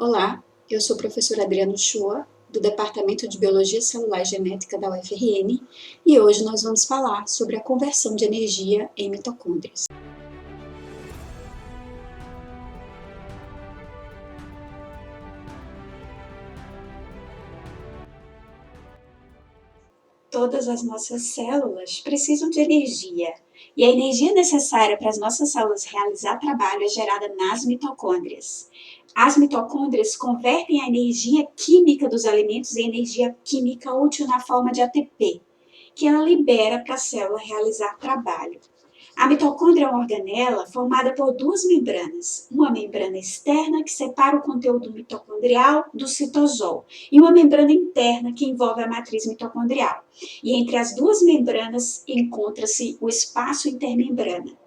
Olá, eu sou a professora Adriana Uchoa, do Departamento de Biologia Celular e Genética da UFRN, e hoje nós vamos falar sobre a conversão de energia em mitocôndrias. Todas as nossas células precisam de energia, e a energia necessária para as nossas células realizar trabalho é gerada nas mitocôndrias. As mitocôndrias convertem a energia química dos alimentos em energia química útil na forma de ATP, que ela libera para a célula realizar trabalho. A mitocôndria é uma organela formada por duas membranas, uma membrana externa que separa o conteúdo mitocondrial do citosol e uma membrana interna que envolve a matriz mitocondrial. E entre as duas membranas encontra-se o espaço intermembrana.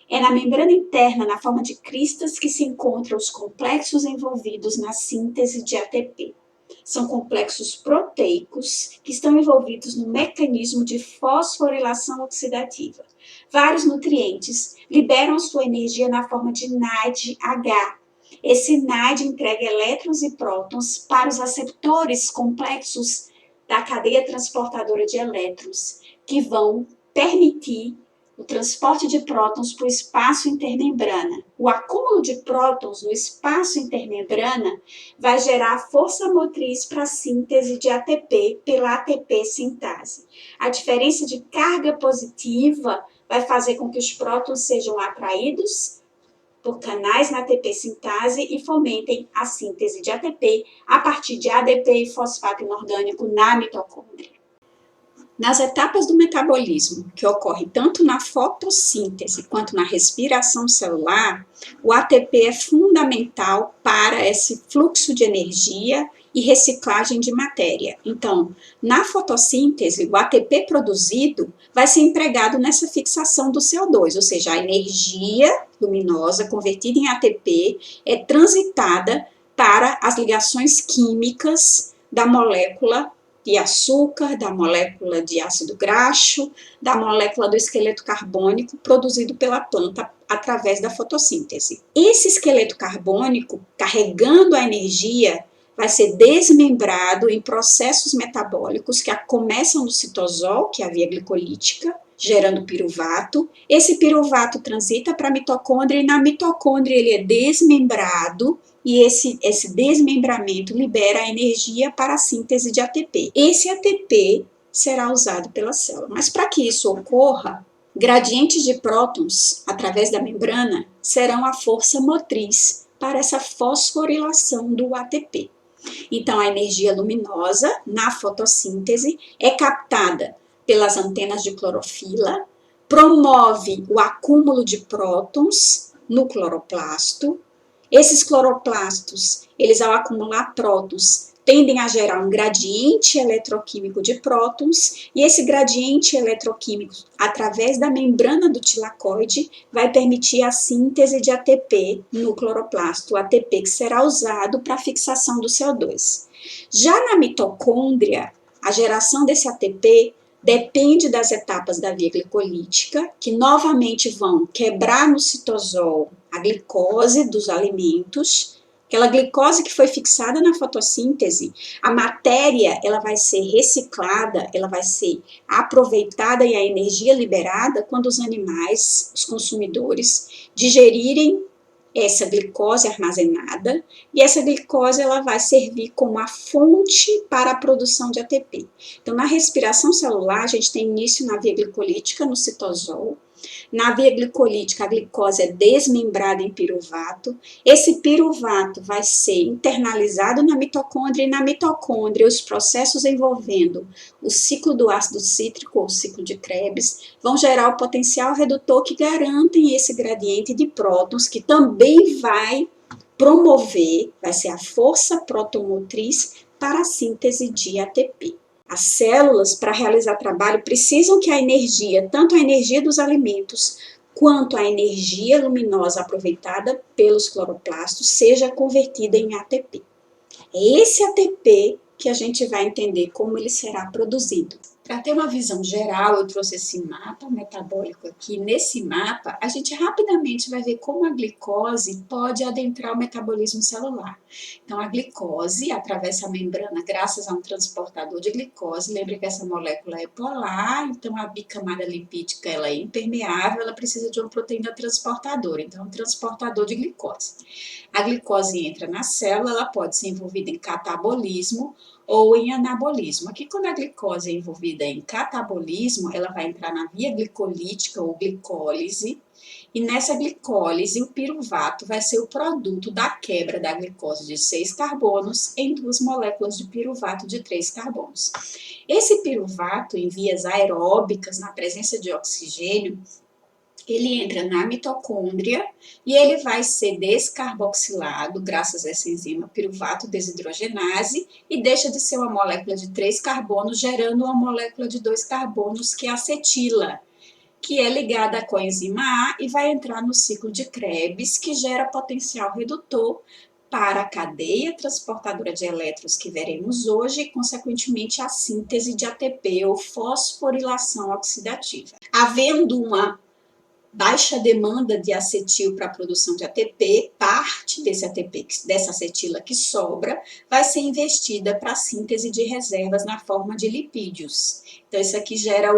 É na membrana interna, na forma de cristas, que se encontram os complexos envolvidos na síntese de ATP. São complexos proteicos que estão envolvidos no mecanismo de fosforilação oxidativa. Vários nutrientes liberam sua energia na forma de NADH. Esse NAD entrega elétrons e prótons para os aceptores complexos da cadeia transportadora de elétrons, que vão permitir o transporte de prótons para o espaço intermembrana. O acúmulo de prótons no espaço intermembrana vai gerar força motriz para a síntese de ATP pela ATP sintase. A diferença de carga positiva vai fazer com que os prótons sejam atraídos por canais na ATP sintase e fomentem a síntese de ATP a partir de ADP e fosfato inorgânico na mitocôndria. Nas etapas do metabolismo, que ocorre tanto na fotossíntese quanto na respiração celular, o ATP é fundamental para esse fluxo de energia e reciclagem de matéria. Então, na fotossíntese, o ATP produzido vai ser empregado nessa fixação do CO2, ou seja, a energia luminosa convertida em ATP é transitada para as ligações químicas da molécula de açúcar, da molécula de ácido graxo, da molécula do esqueleto carbônico produzido pela planta através da fotossíntese. Esse esqueleto carbônico, carregando a energia, vai ser desmembrado em processos metabólicos que começam no citosol, que é a via glicolítica, gerando piruvato. Esse piruvato transita para a mitocôndria e na mitocôndria ele é desmembrado e esse desmembramento libera a energia para a síntese de ATP. Esse ATP será usado pela célula. Mas para que isso ocorra, gradientes de prótons através da membrana serão a força motriz para essa fosforilação do ATP. Então, a energia luminosa na fotossíntese é captada pelas antenas de clorofila, promove o acúmulo de prótons no cloroplasto. Esses cloroplastos, eles ao acumular prótons, tendem a gerar um gradiente eletroquímico de prótons, e esse gradiente eletroquímico, através da membrana do tilacoide, vai permitir a síntese de ATP no cloroplasto, o ATP que será usado para a fixação do CO2. Já na mitocôndria, a geração desse ATP depende das etapas da via glicolítica, que novamente vão quebrar no citosol a glicose dos alimentos, aquela glicose que foi fixada na fotossíntese, a matéria ela vai ser reciclada, ela vai ser aproveitada e a energia liberada quando os animais, os consumidores, digerirem essa glicose armazenada, e essa glicose ela vai servir como a fonte para a produção de ATP. Então, na respiração celular, a gente tem início na via glicolítica, no citosol. Na via glicolítica, a glicose é desmembrada em piruvato. Esse piruvato vai ser internalizado na mitocôndria, e na mitocôndria, os processos envolvendo o ciclo do ácido cítrico, ou o ciclo de Krebs, vão gerar o potencial redutor que garantem esse gradiente de prótons, que também vai promover, vai ser a força protomotriz para a síntese de ATP. As células, para realizar trabalho, precisam que a energia, tanto a energia dos alimentos, quanto a energia luminosa aproveitada pelos cloroplastos, seja convertida em ATP. É esse ATP que a gente vai entender como ele será produzido. Para ter uma visão geral, eu trouxe esse mapa metabólico aqui. Nesse mapa, a gente rapidamente vai ver como a glicose pode adentrar o metabolismo celular. Então, a glicose atravessa a membrana graças a um transportador de glicose. Lembre que essa molécula é polar, então a bicamada lipídica ela é impermeável, ela precisa de uma proteína transportadora, então um transportador de glicose. A glicose entra na célula, ela pode ser envolvida em catabolismo ou em anabolismo. Aqui, quando a glicose é envolvida em catabolismo, ela vai entrar na via glicolítica ou glicólise, e nessa glicólise, o piruvato vai ser o produto da quebra da glicose de 6 carbonos em 2 moléculas de piruvato de 3 carbonos. Esse piruvato, em vias aeróbicas, na presença de oxigênio, ele entra na mitocôndria e ele vai ser descarboxilado graças a essa enzima piruvato desidrogenase e deixa de ser uma molécula de 3 carbonos, gerando uma molécula de 2 carbonos, que é a acetila, que é ligada à coenzima A e vai entrar no ciclo de Krebs, que gera potencial redutor para a cadeia transportadora de elétrons que veremos hoje e, consequentemente, a síntese de ATP ou fosforilação oxidativa. Havendo uma baixa demanda de acetil para a produção de ATP, parte desse ATP, dessa acetila que sobra, vai ser investida para a síntese de reservas na forma de lipídios. Então, isso aqui gera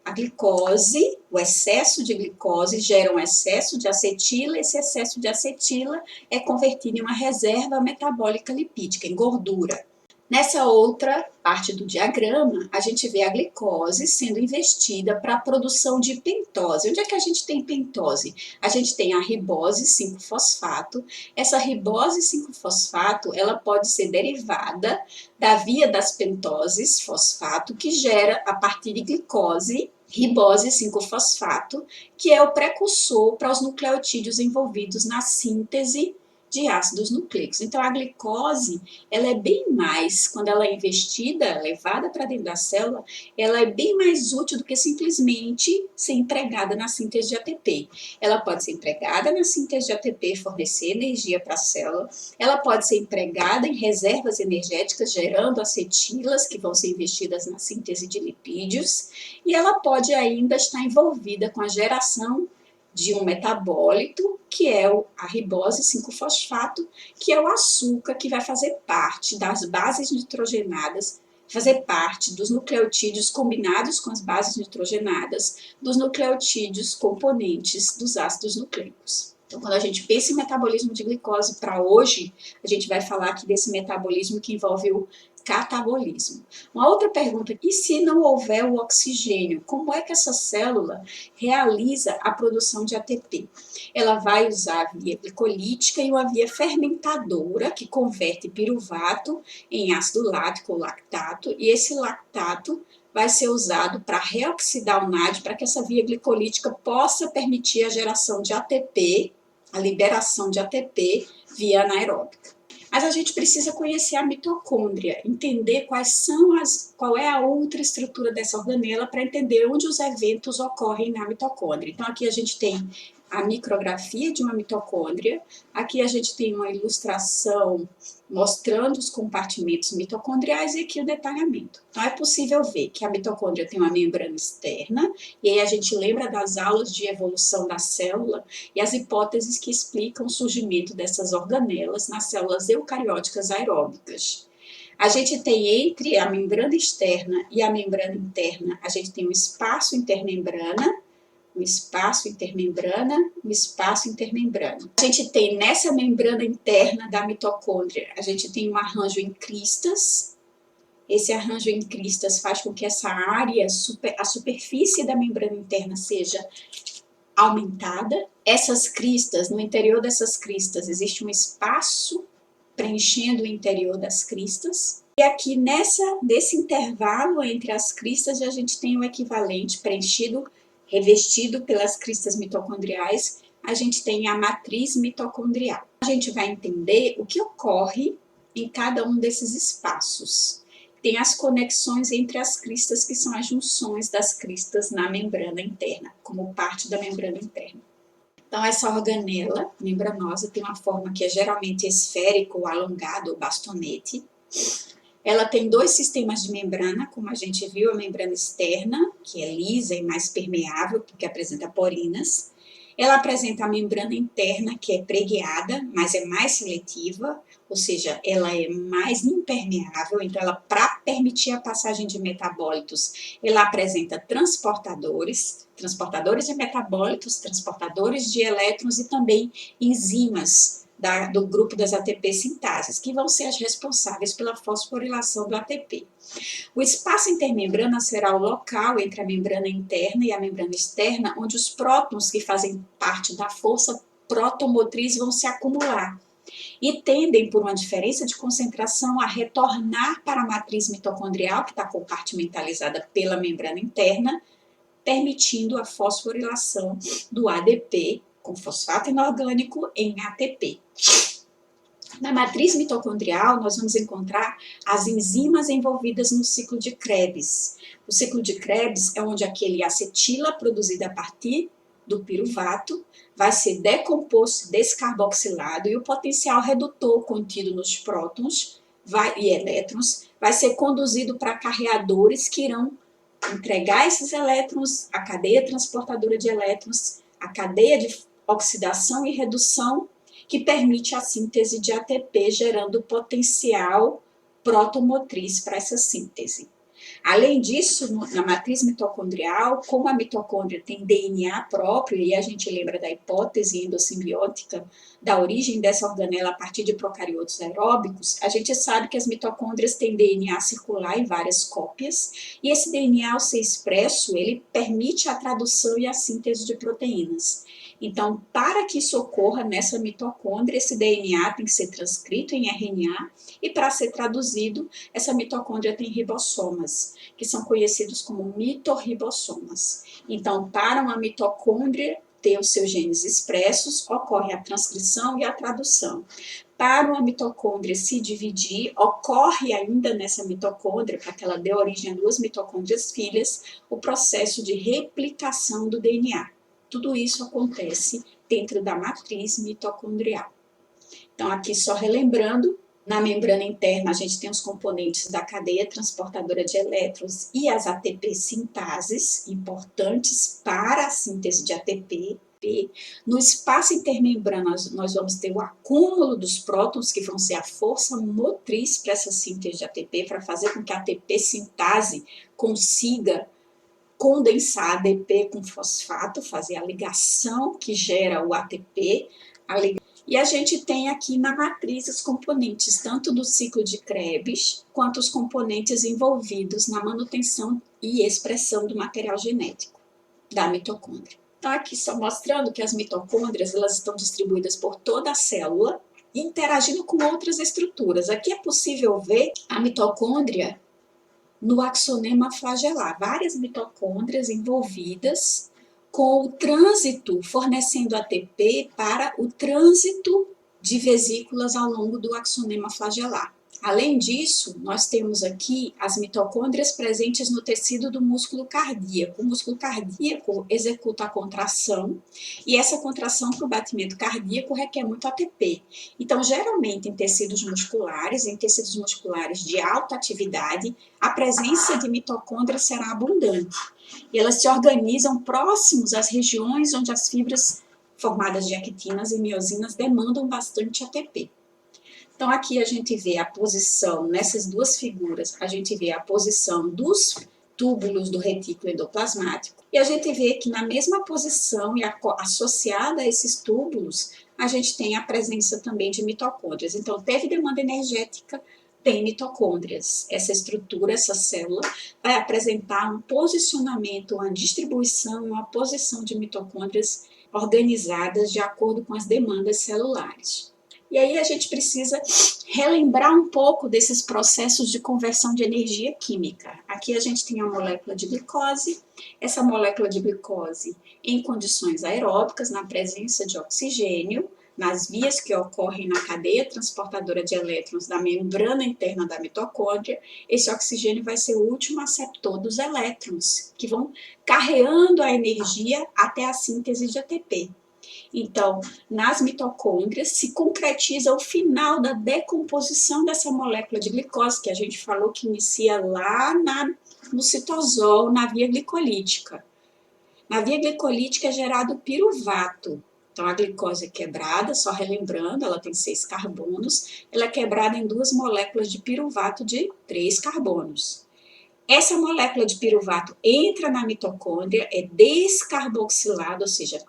a glicose, o excesso de glicose gera um excesso de acetila, esse excesso de acetila é convertido em uma reserva metabólica lipídica, em gordura. Nessa outra parte do diagrama, a gente vê a glicose sendo investida para a produção de pentose. Onde é que a gente tem pentose? A gente tem a ribose 5-fosfato. Essa ribose 5-fosfato, ela pode ser derivada da via das pentoses fosfato, que gera, a partir de glicose, ribose 5-fosfato, que é o precursor para os nucleotídeos envolvidos na síntese de ácidos nucleicos. Então, a glicose, ela é bem mais, quando ela é investida, levada para dentro da célula, ela é bem mais útil do que simplesmente ser empregada na síntese de ATP. Ela pode ser empregada na síntese de ATP, fornecer energia para a célula, ela pode ser empregada em reservas energéticas, gerando acetilas, que vão ser investidas na síntese de lipídios, e ela pode ainda estar envolvida com a geração de um metabólito, que é a ribose 5-fosfato, que é o açúcar que vai fazer parte das bases nitrogenadas, fazer parte dos nucleotídeos combinados com as bases nitrogenadas, dos nucleotídeos componentes dos ácidos nucleicos. Então, quando a gente pensa em metabolismo de glicose para hoje, a gente vai falar aqui desse metabolismo que envolve o catabolismo. Uma outra pergunta, e se não houver o oxigênio, como é que essa célula realiza a produção de ATP? Ela vai usar a via glicolítica e uma via fermentadora, que converte piruvato em ácido lático ou lactato, e esse lactato vai ser usado para reoxidar o NAD, para que essa via glicolítica possa permitir a geração de ATP, a liberação de ATP via anaeróbica. Mas a gente precisa conhecer a mitocôndria, entender qual é a outra estrutura dessa organela para entender onde os eventos ocorrem na mitocôndria. Então, aqui a gente tem a micrografia de uma mitocôndria, aqui a gente tem uma ilustração mostrando os compartimentos mitocondriais e aqui o detalhamento. Então, é possível ver que a mitocôndria tem uma membrana externa, e aí a gente lembra das aulas de evolução da célula e as hipóteses que explicam o surgimento dessas organelas nas células eucarióticas aeróbicas. A gente tem entre a membrana externa e a membrana interna, a gente tem um espaço intermembrana, um espaço intermembrana, um espaço intermembrana. A gente tem nessa membrana interna da mitocôndria, a gente tem um arranjo em cristas. Esse arranjo em cristas faz com que essa área, a superfície da membrana interna seja aumentada. Essas cristas, no interior dessas cristas, existe um espaço preenchendo o interior das cristas. E aqui nesse intervalo entre as cristas, a gente tem o equivalente preenchido, revestido pelas cristas mitocondriais, a gente tem a matriz mitocondrial. A gente vai entender o que ocorre em cada um desses espaços. Tem as conexões entre as cristas, que são as junções das cristas na membrana interna, como parte da membrana interna. Então, essa organela membranosa tem uma forma que é geralmente esférica ou alongada, ou bastonete. Ela tem dois sistemas de membrana, como a gente viu, a membrana externa, que é lisa e mais permeável, porque apresenta porinas. Ela apresenta a membrana interna, que é preguiada, mas é mais seletiva, ou seja, ela é mais impermeável, então ela, para permitir a passagem de metabólitos, ela apresenta transportadores de metabólitos, transportadores de elétrons e também enzimas do grupo das ATP sintases, que vão ser as responsáveis pela fosforilação do ATP. O espaço intermembrana será o local entre a membrana interna e a membrana externa, onde os prótons que fazem parte da força protomotriz vão se acumular e tendem, por uma diferença de concentração, a retornar para a matriz mitocondrial, que está compartimentalizada pela membrana interna, permitindo a fosforilação do ADP com fosfato inorgânico em ATP. Na matriz mitocondrial, nós vamos encontrar as enzimas envolvidas no ciclo de Krebs. O ciclo de Krebs é onde aquele acetila produzido a partir do piruvato vai ser decomposto, descarboxilado, e o potencial redutor contido nos prótons e elétrons vai ser conduzido para carreadores que irão entregar esses elétrons à cadeia transportadora de elétrons, à cadeia de oxidação e redução, que permite a síntese de ATP, gerando potencial protomotriz para essa síntese. Além disso, na matriz mitocondrial, como a mitocôndria tem DNA próprio, e a gente lembra da hipótese endossimbiótica da origem dessa organela a partir de procariotos aeróbicos, a gente sabe que as mitocôndrias têm DNA circular em várias cópias, e esse DNA, ao ser expresso, ele permite a tradução e a síntese de proteínas. Então, para que isso ocorra nessa mitocôndria, esse DNA tem que ser transcrito em RNA, e para ser traduzido, essa mitocôndria tem ribossomas, que são conhecidos como mitorribossomas. Então, para uma mitocôndria ter os seus genes expressos, ocorre a transcrição e a tradução. Para uma mitocôndria se dividir, ocorre ainda nessa mitocôndria, para que ela dê origem a duas mitocôndrias filhas, o processo de replicação do DNA. Tudo isso acontece dentro da matriz mitocondrial. Então, aqui só relembrando, na membrana interna a gente tem os componentes da cadeia transportadora de elétrons e as ATP sintases, importantes para a síntese de ATP. No espaço intermembrana nós vamos ter o acúmulo dos prótons, que vão ser a força motriz para essa síntese de ATP, para fazer com que a ATP sintase consiga condensar ADP com fosfato, fazer a ligação que gera o ATP, e a gente tem aqui na matriz os componentes tanto do ciclo de Krebs quanto os componentes envolvidos na manutenção e expressão do material genético da mitocôndria. Então aqui só mostrando que as mitocôndrias elas estão distribuídas por toda a célula, interagindo com outras estruturas. Aqui é possível ver a mitocôndria no axonema flagelar, várias mitocôndrias envolvidas com o trânsito, fornecendo ATP para o trânsito de vesículas ao longo do axonema flagelar. Além disso, nós temos aqui as mitocôndrias presentes no tecido do músculo cardíaco. O músculo cardíaco executa a contração, e essa contração para o batimento cardíaco requer muito ATP. Então, geralmente, em tecidos musculares de alta atividade, a presença de mitocôndrias será abundante. E elas se organizam próximos às regiões onde as fibras formadas de actinas e miosinas demandam bastante ATP. Então, aqui a gente vê a posição, nessas duas figuras, a gente vê a posição dos túbulos do retículo endoplasmático, e a gente vê que na mesma posição e associada a esses túbulos, a gente tem a presença também de mitocôndrias. Então, teve demanda energética, tem mitocôndrias. Essa estrutura, essa célula, vai apresentar um posicionamento, uma distribuição e uma posição de mitocôndrias organizadas de acordo com as demandas celulares. E aí a gente precisa relembrar um pouco desses processos de conversão de energia química. Aqui a gente tem a molécula de glicose. Essa molécula de glicose, em condições aeróbicas, na presença de oxigênio, nas vias que ocorrem na cadeia transportadora de elétrons da membrana interna da mitocôndria, esse oxigênio vai ser o último aceptor dos elétrons, que vão carreando a energia até a síntese de ATP. Então, nas mitocôndrias se concretiza o final da decomposição dessa molécula de glicose, que a gente falou que inicia lá no citosol, na via glicolítica. Na via glicolítica é gerado piruvato. Então, a glicose é quebrada, só relembrando, ela tem 6 carbonos, ela é quebrada em 2 moléculas de piruvato de 3 carbonos. Essa molécula de piruvato entra na mitocôndria, é descarboxilada, ou seja,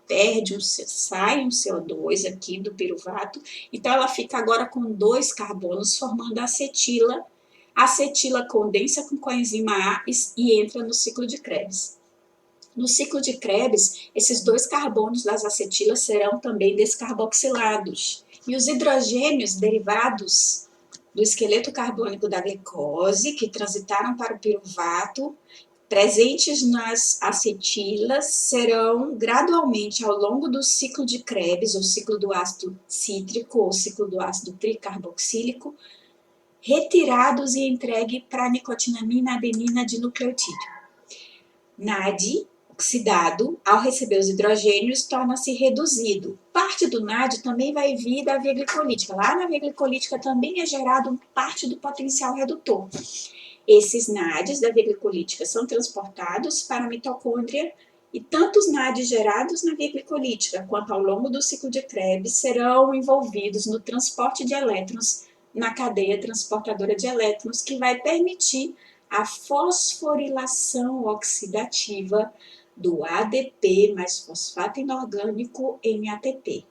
sai um CO2 aqui do piruvato, então ela fica agora com 2 carbonos, formando a acetila. A acetila condensa com coenzima A e entra no ciclo de Krebs. No ciclo de Krebs, esses 2 carbonos das acetilas serão também descarboxilados. E os hidrogênios derivados do esqueleto carbônico da glicose, que transitaram para o piruvato, presentes nas acetilas, serão gradualmente, ao longo do ciclo de Krebs, ou ciclo do ácido cítrico, ou ciclo do ácido tricarboxílico, retirados e entregues para a nicotinamina adenina dinucleotídeo. NAD, oxidado, ao receber os hidrogênios, torna-se reduzido. Parte do NAD também vai vir da via glicolítica. Lá na via glicolítica também é gerado parte do potencial redutor. Esses NADs da via glicolítica são transportados para a mitocôndria e tanto os NADs gerados na via glicolítica quanto ao longo do ciclo de Krebs serão envolvidos no transporte de elétrons na cadeia transportadora de elétrons, que vai permitir a fosforilação oxidativa do ADP mais fosfato inorgânico em ATP.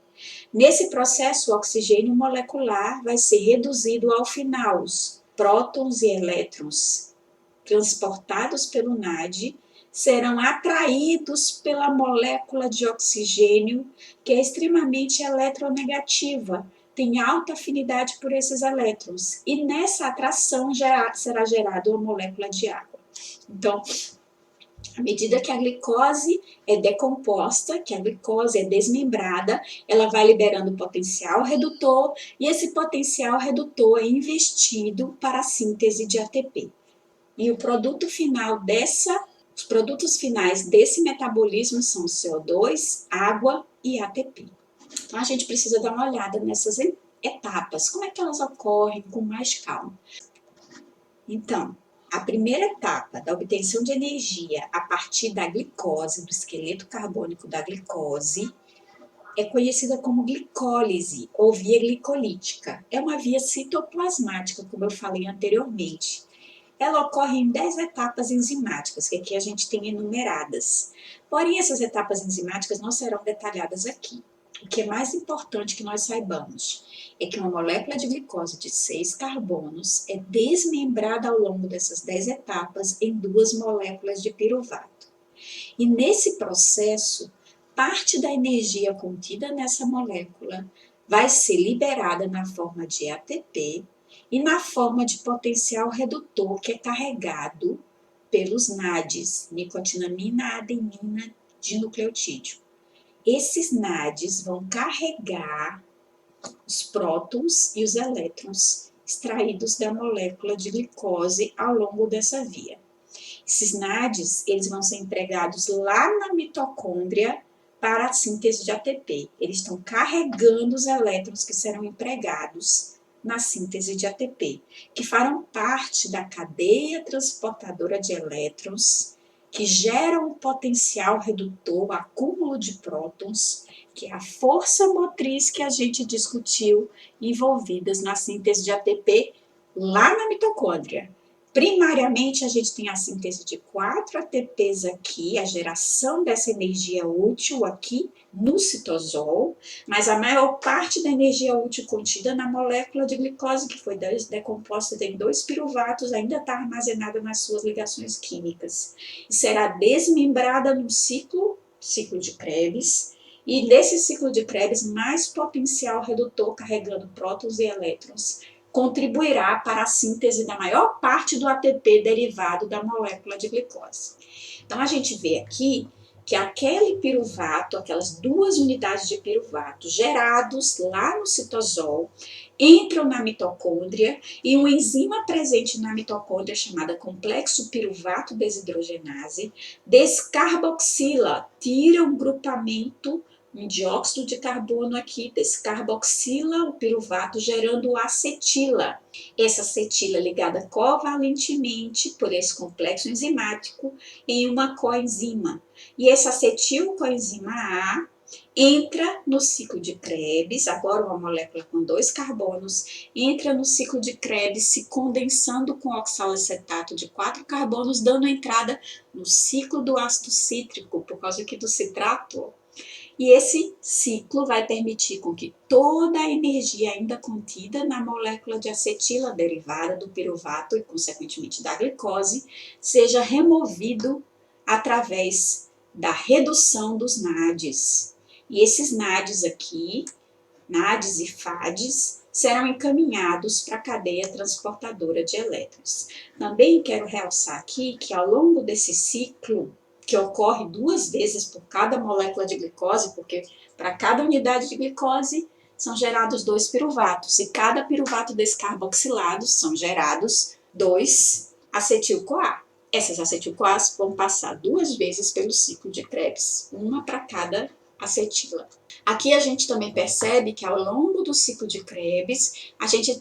Nesse processo, o oxigênio molecular vai ser reduzido ao final. Os prótons e elétrons transportados pelo NAD serão atraídos pela molécula de oxigênio, que é extremamente eletronegativa, tem alta afinidade por esses elétrons, e nessa atração será gerada uma molécula de água. Então, à medida que a glicose é decomposta, que a glicose é desmembrada, ela vai liberando potencial redutor, e esse potencial redutor é investido para a síntese de ATP. E o produto final os produtos finais desse metabolismo são CO2, água e ATP. Então, a gente precisa dar uma olhada nessas etapas, como é que elas ocorrem com mais calma. Então, a primeira etapa da obtenção de energia a partir da glicose, do esqueleto carbônico da glicose, é conhecida como glicólise ou via glicolítica. É uma via citoplasmática, como eu falei anteriormente. Ela ocorre em 10 etapas enzimáticas, que aqui a gente tem enumeradas. Porém, essas etapas enzimáticas não serão detalhadas aqui. O que é mais importante que nós saibamos é que uma molécula de glicose de 6 carbonos é desmembrada ao longo dessas 10 etapas em 2 moléculas de piruvato. E nesse processo, parte da energia contida nessa molécula vai ser liberada na forma de ATP e na forma de potencial redutor, que é carregado pelos NADs, nicotinamina adenina dinucleotídeo. Esses NADs vão carregar os prótons e os elétrons extraídos da molécula de glicose ao longo dessa via. Esses NADs, eles vão ser empregados lá na mitocôndria para a síntese de ATP. Eles estão carregando os elétrons que serão empregados na síntese de ATP, que farão parte da cadeia transportadora de elétrons, que geram o potencial redutor, o acúmulo de prótons, que é a força motriz que a gente discutiu, envolvidas na síntese de ATP lá na mitocôndria. Primariamente, a gente tem a síntese de 4 ATPs aqui, a geração dessa energia útil aqui no citosol, mas a maior parte da energia útil contida na molécula de glicose, que foi decomposta em 2 piruvatos, ainda está armazenada nas suas ligações químicas. E será desmembrada no ciclo de Krebs, e nesse ciclo de Krebs, mais potencial redutor carregando prótons e elétrons contribuirá para a síntese da maior parte do ATP derivado da molécula de glicose. Então, a gente vê aqui que aquele piruvato, aquelas 2 unidades de piruvato gerados lá no citosol, entram na mitocôndria e uma enzima presente na mitocôndria chamada complexo piruvato desidrogenase descarboxila, tira o grupamento um dióxido de carbono aqui, descarboxila o piruvato, gerando acetila. Essa acetila é ligada covalentemente por esse complexo enzimático em uma coenzima. E essa acetilcoenzima A entra no ciclo de Krebs, agora uma molécula com 2 carbonos, entra no ciclo de Krebs se condensando com oxalacetato de 4 carbonos, dando entrada no ciclo do ácido cítrico, por causa aqui do citrato. E esse ciclo vai permitir com que toda a energia ainda contida na molécula de acetila derivada do piruvato e, consequentemente, da glicose, seja removido através da redução dos NADs. E esses NADs aqui, NADs e FADs, serão encaminhados para a cadeia transportadora de elétrons. Também quero realçar aqui que ao longo desse ciclo, que ocorre 2 vezes por cada molécula de glicose, porque para cada unidade de glicose são gerados 2 piruvatos, e cada piruvato descarboxilado são gerados 2 acetil-CoA. Essas acetil-CoAs vão passar 2 vezes pelo ciclo de Krebs, uma para cada acetila. Aqui a gente também percebe que ao longo do ciclo de Krebs, a gente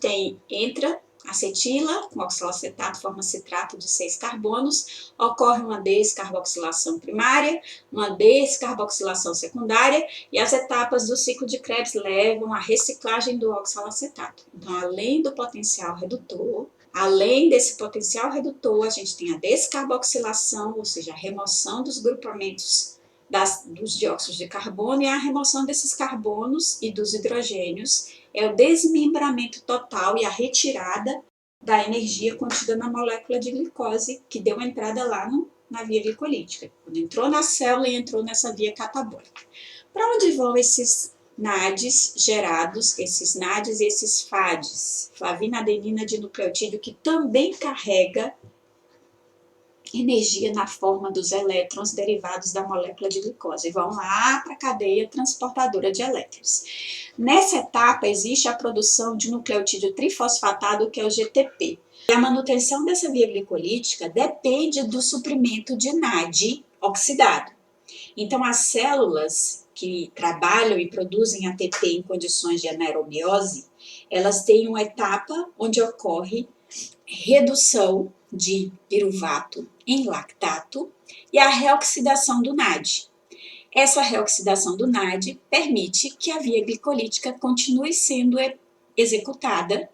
entra acetila com oxalacetato, forma citrato de 6 carbonos, ocorre uma descarboxilação primária, uma descarboxilação secundária, e as etapas do ciclo de Krebs levam à reciclagem do oxalacetato. Então, além do potencial redutor, além desse potencial redutor, a gente tem a descarboxilação, ou seja, a remoção dos grupamentos dos dióxidos de carbono, e a remoção desses carbonos e dos hidrogênios é o desmembramento total e a retirada da energia contida na molécula de glicose, que deu entrada lá na via glicolítica, quando entrou na célula e entrou nessa via catabólica. Para onde vão esses NADs gerados, esses NADs e esses FADs, flavina adenina dinucleotídeo, que também carrega energia na forma dos elétrons derivados da molécula de glicose, vão lá para a cadeia transportadora de elétrons. Nessa etapa existe a produção de nucleotídeo trifosfatado, que é o GTP. E a manutenção dessa via glicolítica depende do suprimento de NAD oxidado. Então, as células que trabalham e produzem ATP em condições de anaerobiose, elas têm uma etapa onde ocorre redução de piruvato em lactato e a reoxidação do NAD. Essa reoxidação do NAD permite que a via glicolítica continue sendo executada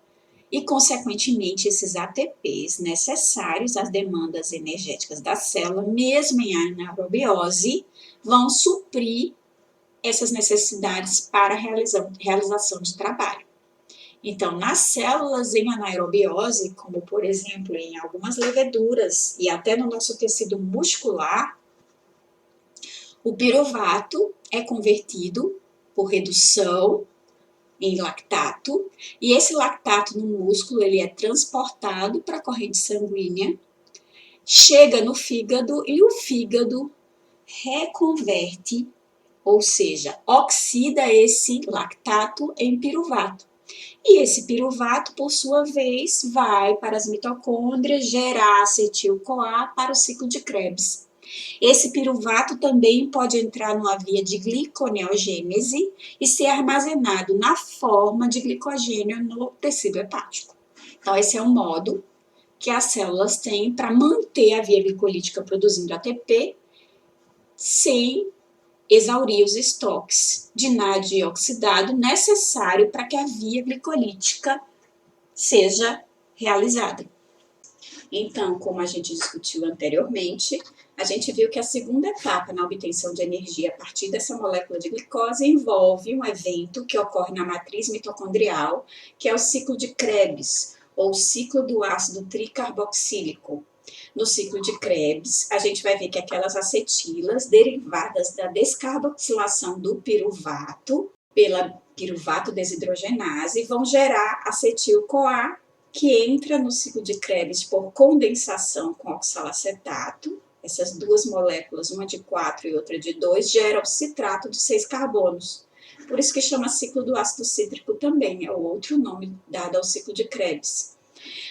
e, consequentemente, esses ATPs necessários às demandas energéticas da célula, mesmo em anaerobiose, vão suprir essas necessidades para a realização de trabalho. Então, nas células em anaerobiose, como por exemplo em algumas leveduras e até no nosso tecido muscular, o piruvato é convertido por redução em lactato, e esse lactato no músculo ele é transportado para a corrente sanguínea, chega no fígado e o fígado reconverte, ou seja, oxida esse lactato em piruvato. E esse piruvato, por sua vez, vai para as mitocôndrias gerar acetil-CoA para o ciclo de Krebs. Esse piruvato também pode entrar numa via de gliconeogênese e ser armazenado na forma de glicogênio no tecido hepático. Então, esse é um modo que as células têm para manter a via glicolítica produzindo ATP sem exaurir os estoques de NAD oxidado necessário para que a via glicolítica seja realizada. Então, como a gente discutiu anteriormente, a gente viu que a segunda etapa na obtenção de energia a partir dessa molécula de glicose envolve um evento que ocorre na matriz mitocondrial, que é o ciclo de Krebs, ou ciclo do ácido tricarboxílico. No ciclo de Krebs, a gente vai ver que aquelas acetilas derivadas da descarboxilação do piruvato pela piruvato desidrogenase vão gerar acetil-CoA, que entra no ciclo de Krebs por condensação com oxalacetato. Essas duas moléculas, uma de 4 e outra de 2, geram citrato de 6 carbonos. Por isso que chama ciclo do ácido cítrico também, é o outro nome dado ao ciclo de Krebs.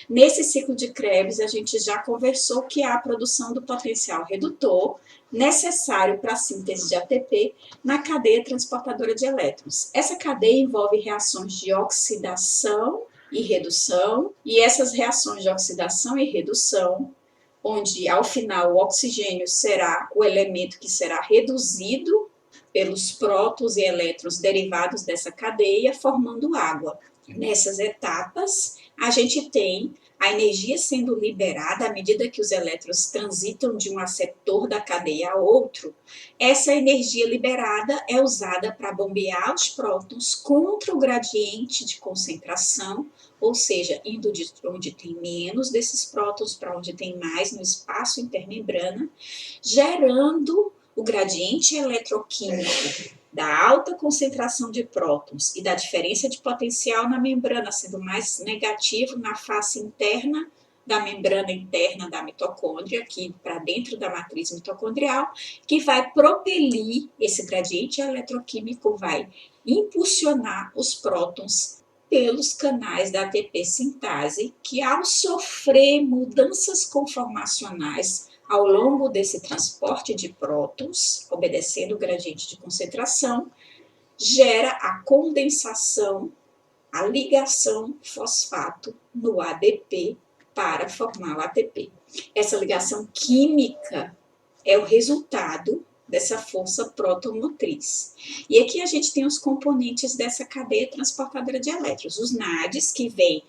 Nesse ciclo de Krebs, a gente já conversou que há a produção do potencial redutor necessário para a síntese de ATP na cadeia transportadora de elétrons. Essa cadeia envolve reações de oxidação e redução, e essas reações de oxidação e redução, onde ao final o oxigênio será o elemento que será reduzido pelos prótons e elétrons derivados dessa cadeia, formando água. Nessas etapas, a gente tem a energia sendo liberada à medida que os elétrons transitam de um aceptor da cadeia a outro. Essa energia liberada é usada para bombear os prótons contra o gradiente de concentração, ou seja, indo de onde tem menos desses prótons para onde tem mais no espaço intermembrana, gerando o gradiente eletroquímico da alta concentração de prótons e da diferença de potencial na membrana sendo mais negativo na face interna da membrana interna da mitocôndria, aqui para dentro da matriz mitocondrial, que vai propelir esse gradiente eletroquímico, vai impulsionar os prótons pelos canais da ATP sintase, que ao sofrer mudanças conformacionais ao longo desse transporte de prótons, obedecendo o gradiente de concentração, gera a condensação, a ligação fosfato no ADP para formar o ATP. Essa ligação química é o resultado dessa força protomotriz. E aqui a gente tem os componentes dessa cadeia transportadora de elétrons, os NADs, que vêm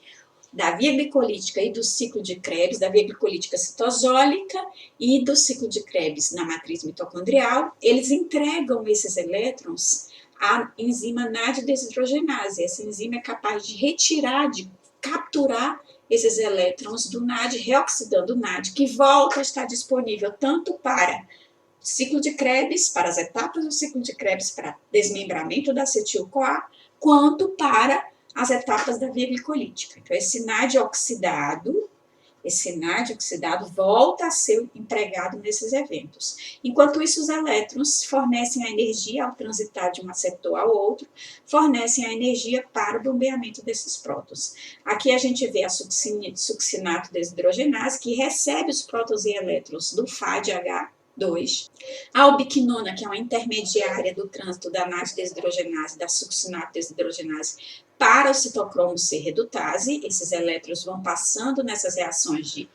da via glicolítica e do ciclo de Krebs, da via glicolítica citosólica e do ciclo de Krebs na matriz mitocondrial, eles entregam esses elétrons à enzima NAD desidrogenase. Essa enzima é capaz de retirar, de capturar esses elétrons do NAD, reoxidando o NAD, que volta a estar disponível tanto para o ciclo de Krebs, para as etapas do ciclo de Krebs, para desmembramento da acetil-CoA, quanto para as etapas da via glicolítica. Então, esse NAD oxidado volta a ser empregado nesses eventos. Enquanto isso, os elétrons fornecem a energia ao transitar de um aceptor ao outro, fornecem a energia para o bombeamento desses prótons. Aqui a gente vê a succinato desidrogenase, que recebe os prótons e elétrons do FADH2, a albiquinona, que é uma intermediária do trânsito da NAD desidrogenase, da succinato desidrogenase, para o citocromo C redutase. Esses elétrons vão passando nessas reações de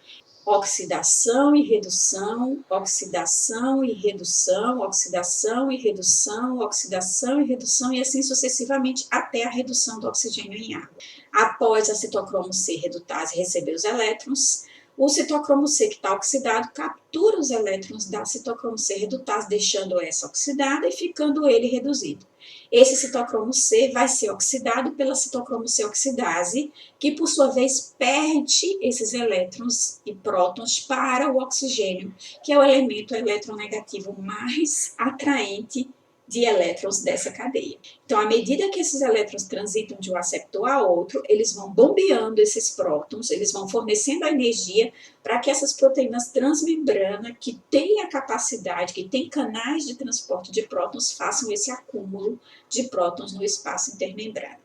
oxidação e redução, oxidação e redução, oxidação e redução, oxidação e redução, e assim sucessivamente até a redução do oxigênio em água. Após a citocromo C redutase receber os elétrons, o citocromo C que está oxidado captura os elétrons da citocromo C redutase, deixando essa oxidada e ficando ele reduzido. Esse citocromo C vai ser oxidado pela citocromo C oxidase, que por sua vez perde esses elétrons e prótons para o oxigênio, que é o elemento eletronegativo mais atraente de elétrons dessa cadeia. Então, à medida que esses elétrons transitam de um aceptor a outro, eles vão bombeando esses prótons, eles vão fornecendo a energia para que essas proteínas transmembrana, que têm a capacidade, que têm canais de transporte de prótons, façam esse acúmulo de prótons no espaço intermembrana.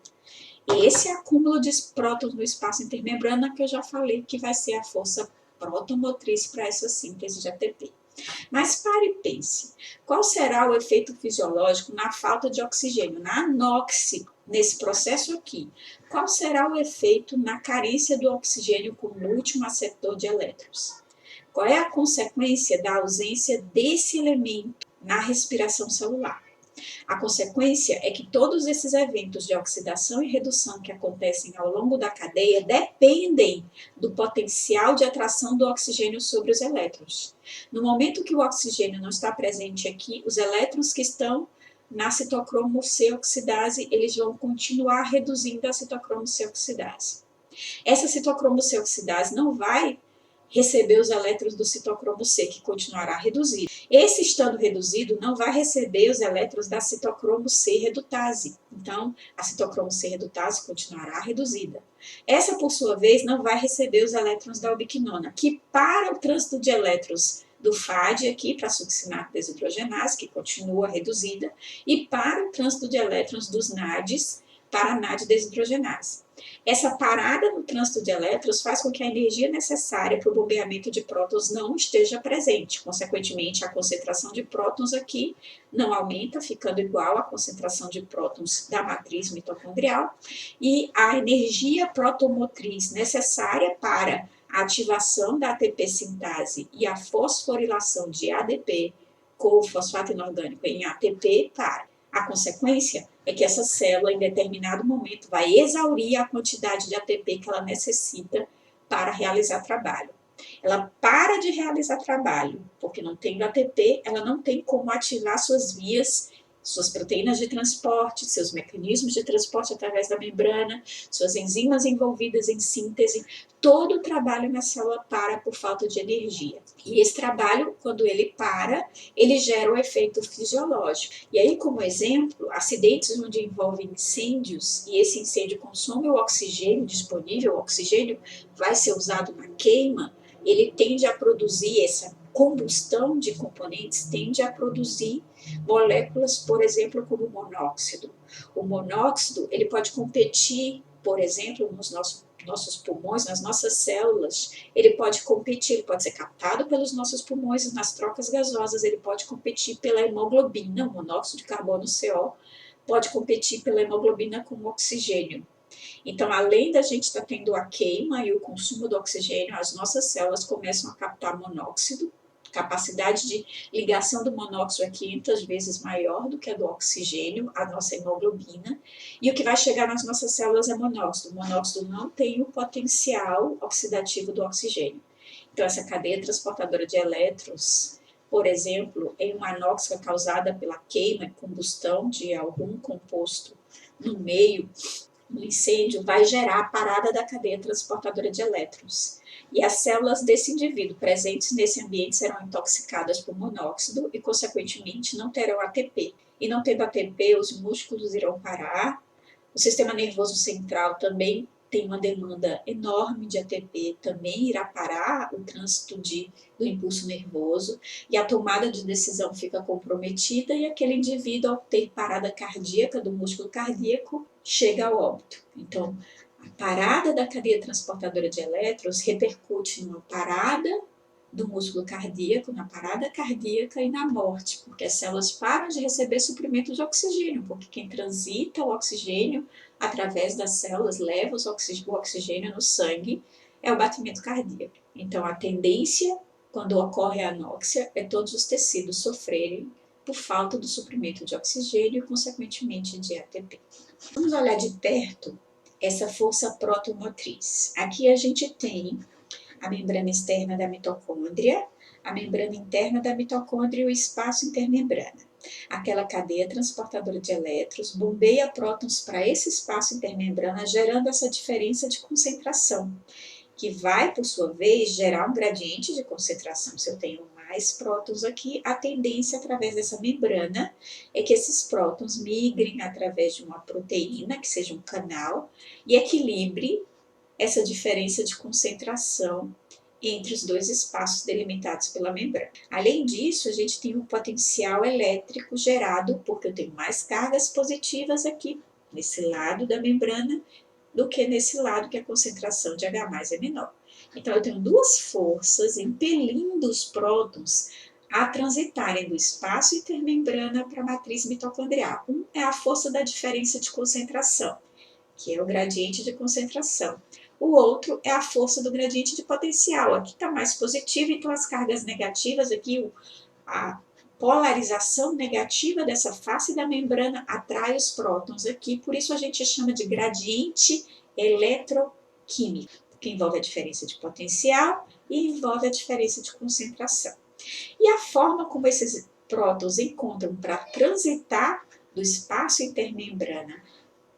E esse acúmulo de prótons no espaço intermembrana que eu já falei que vai ser a força protomotriz para essa síntese de ATP. Mas pare e pense, qual será o efeito fisiológico na falta de oxigênio, na anóxia, nesse processo aqui? Qual será o efeito na carência do oxigênio como último aceptor de elétrons? Qual é a consequência da ausência desse elemento na respiração celular? A consequência é que todos esses eventos de oxidação e redução que acontecem ao longo da cadeia dependem do potencial de atração do oxigênio sobre os elétrons. No momento que o oxigênio não está presente aqui, os elétrons que estão na citocromo C oxidase, eles vão continuar reduzindo a citocromo C oxidase. Essa citocromo C oxidase não vai receber os elétrons do citocromo C, que continuará reduzido. Esse estando reduzido não vai receber os elétrons da citocromo C redutase. Então, a citocromo C redutase continuará reduzida. Essa, por sua vez, não vai receber os elétrons da ubiquinona, que para o trânsito de elétrons do FAD aqui, para a succinato desidrogenase, que continua reduzida, e para o trânsito de elétrons dos NADs, para a NAD desidrogenase. Essa parada no trânsito de elétrons faz com que a energia necessária para o bombeamento de prótons não esteja presente. Consequentemente, a concentração de prótons aqui não aumenta, ficando igual à concentração de prótons da matriz mitocondrial, e a energia protomotriz necessária para a ativação da ATP sintase e a fosforilação de ADP com o fosfato inorgânico em ATP para. A consequência é que essa célula, em determinado momento, vai exaurir a quantidade de ATP que ela necessita para realizar trabalho. Ela para de realizar trabalho, porque não tem ATP, ela não tem como ativar suas vias, suas proteínas de transporte, seus mecanismos de transporte através da membrana, suas enzimas envolvidas em síntese. Todo o trabalho na célula para por falta de energia. E esse trabalho, quando ele para, ele gera um efeito fisiológico. E aí, como exemplo, acidentes onde envolvem incêndios e esse incêndio consome o oxigênio disponível, o oxigênio vai ser usado na queima, ele tende a produzir essa combustão de componentes, tende a produzir moléculas, por exemplo, como o monóxido. O monóxido, ele pode competir, por exemplo, nos nossos pulmões, nas nossas células, ele pode competir, ele pode ser captado pelos nossos pulmões nas trocas gasosas, ele pode competir pela hemoglobina, o monóxido de carbono CO, pode competir pela hemoglobina com o oxigênio. Então, além da gente estar tendo a queima e o consumo do oxigênio, as nossas células começam a captar monóxido. A capacidade de ligação do monóxido é 500 vezes maior do que a do oxigênio, a nossa hemoglobina. E o que vai chegar nas nossas células é monóxido. O monóxido não tem o potencial oxidativo do oxigênio. Então, essa cadeia transportadora de elétrons, por exemplo, em uma anóxica causada pela queima e combustão de algum composto no meio, no incêndio, vai gerar a parada da cadeia transportadora de elétrons. E as células desse indivíduo presentes nesse ambiente serão intoxicadas por monóxido e, consequentemente, não terão ATP. E não tendo ATP, os músculos irão parar, o sistema nervoso central também tem uma demanda enorme de ATP, também irá parar o trânsito do impulso nervoso, e a tomada de decisão fica comprometida, e aquele indivíduo, ao ter parada cardíaca do músculo cardíaco, chega ao óbito. Então, a parada da cadeia transportadora de elétrons repercute numa parada do músculo cardíaco, na parada cardíaca e na morte, porque as células param de receber suprimento de oxigênio, porque quem transita o oxigênio através das células, leva o oxigênio no sangue, é o batimento cardíaco. Então, a tendência, quando ocorre a anóxia, é todos os tecidos sofrerem por falta do suprimento de oxigênio e, consequentemente, de ATP. Vamos olhar de perto essa força protomotriz. Aqui a gente tem a membrana externa da mitocôndria, a membrana interna da mitocôndria e o espaço intermembrana. Aquela cadeia transportadora de elétrons bombeia prótons para esse espaço intermembrana, gerando essa diferença de concentração, que vai, por sua vez, gerar um gradiente de concentração. Se eu tenho mais prótons aqui, a tendência através dessa membrana é que esses prótons migrem através de uma proteína, que seja um canal, e equilibre essa diferença de concentração entre os dois espaços delimitados pela membrana. Além disso, a gente tem um potencial elétrico gerado, porque eu tenho mais cargas positivas aqui, nesse lado da membrana, do que nesse lado que a concentração de H+ é menor. Então, eu tenho duas forças impelindo os prótons a transitarem do espaço intermembrana para a matriz mitocondrial. Um é a força da diferença de concentração, que é o gradiente de concentração. O outro é a força do gradiente de potencial. Aqui está mais positivo, então as cargas negativas, aqui a polarização negativa dessa face da membrana atrai os prótons aqui, por isso a gente chama de gradiente eletroquímico, que envolve a diferença de potencial e envolve a diferença de concentração. E a forma como esses prótons encontram para transitar do espaço intermembrana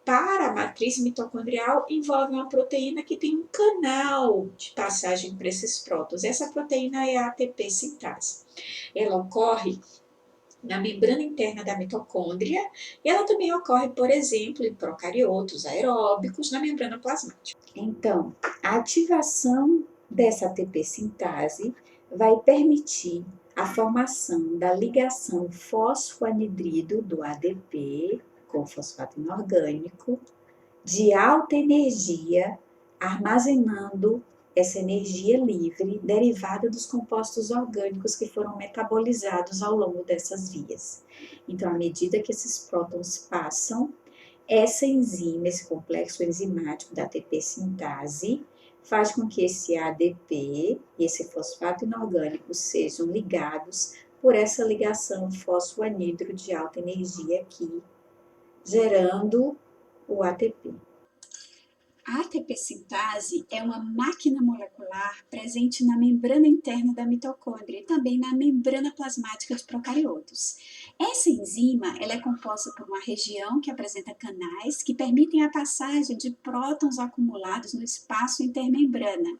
para a matriz mitocondrial envolve uma proteína que tem um canal de passagem para esses prótons. Essa proteína é a ATP sintase. Ela ocorre na membrana interna da mitocôndria e ela também ocorre, por exemplo, em procariotos aeróbicos na membrana plasmática. Então, a ativação dessa ATP sintase vai permitir a formação da ligação fosfoanidrido do ADP com fosfato inorgânico de alta energia, armazenando essa energia livre derivada dos compostos orgânicos que foram metabolizados ao longo dessas vias. Então, à medida que esses prótons passam, essa enzima, esse complexo enzimático da ATP sintase, faz com que esse ADP e esse fosfato inorgânico sejam ligados por essa ligação fosfoanidro de alta energia aqui, gerando o ATP. A ATP sintase é uma máquina molecular presente na membrana interna da mitocôndria e também na membrana plasmática de procariotos. Essa enzima ela é composta por uma região que apresenta canais que permitem a passagem de prótons acumulados no espaço intermembrana.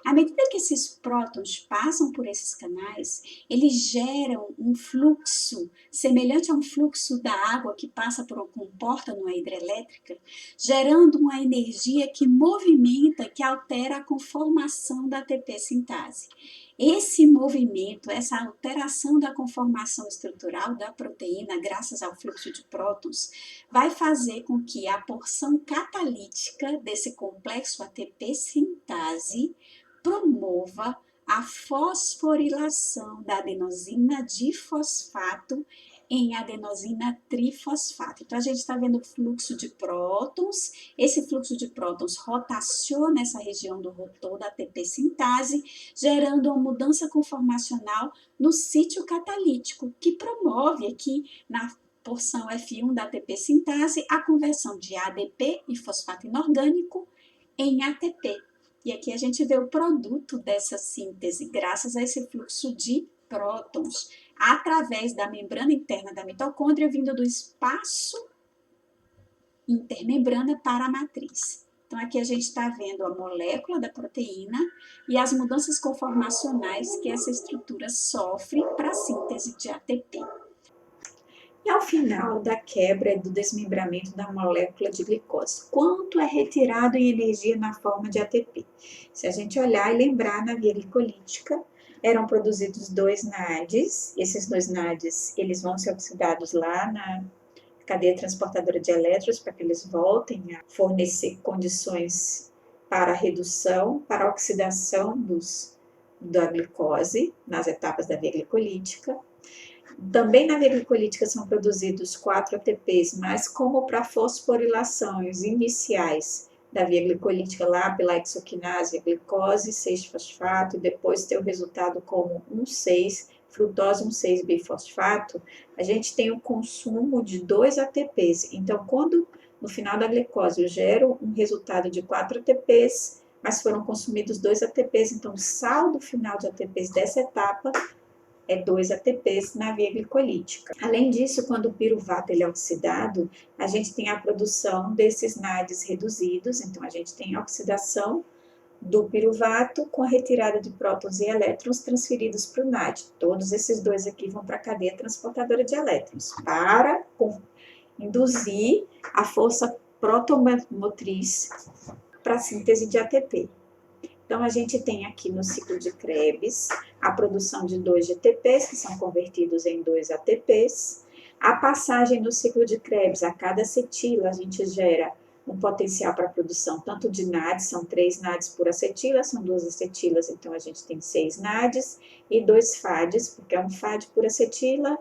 À medida que esses prótons passam por esses canais, eles geram um fluxo semelhante a um fluxo da água que passa por uma comporta numa hidrelétrica, gerando uma energia que movimenta, que altera a conformação da ATP sintase. Esse movimento, essa alteração da conformação estrutural da proteína, graças ao fluxo de prótons, vai fazer com que a porção catalítica desse complexo ATP sintase promova a fosforilação da adenosina difosfato em adenosina trifosfato. Então, a gente está vendo o fluxo de prótons, esse fluxo de prótons rotaciona essa região do rotor da ATP sintase, gerando uma mudança conformacional no sítio catalítico, que promove aqui na porção F1 da ATP sintase a conversão de ADP e fosfato inorgânico em ATP. E aqui a gente vê o produto dessa síntese, graças a esse fluxo de prótons, através da membrana interna da mitocôndria, vindo do espaço intermembrana para a matriz. Então, aqui a gente está vendo a molécula da proteína e as mudanças conformacionais que essa estrutura sofre para a síntese de ATP. E ao final da quebra e do desmembramento da molécula de glicose, quanto é retirado em energia na forma de ATP? Se a gente olhar e lembrar, na via glicolítica, eram produzidos 2 NADs, esses 2 NADs eles vão ser oxidados lá na cadeia transportadora de elétrons para que eles voltem a fornecer condições para a redução, para a oxidação da glicose nas etapas da via glicolítica. Também na via glicolítica são produzidos 4 ATPs, mas como para fosforilações iniciais da via glicolítica lá pela exoquinase, a glicose, 6-fosfato, e depois ter o resultado como 1,6, frutose 1,6-bifosfato, a gente tem o consumo de 2 ATPs. Então, quando no final da glicose eu gero um resultado de 4 ATPs, mas foram consumidos 2 ATPs, então o saldo final de ATPs dessa etapa é 2 ATPs na via glicolítica. Além disso, quando o piruvato ele é oxidado, a gente tem a produção desses NADs reduzidos, então a gente tem a oxidação do piruvato com a retirada de prótons e elétrons transferidos para o NAD. Todos esses dois aqui vão para a cadeia transportadora de elétrons, para induzir a força protomotriz para a síntese de ATP. Então, a gente tem aqui no ciclo de Krebs a produção de 2 GTPs, que são convertidos em 2 ATPs. A passagem no ciclo de Krebs, a cada acetila, a gente gera um potencial para a produção tanto de NADs, são 3 NADs por acetila, são 2 acetilas, então a gente tem 6 NADs, e 2 FADs, porque é um FAD por acetila,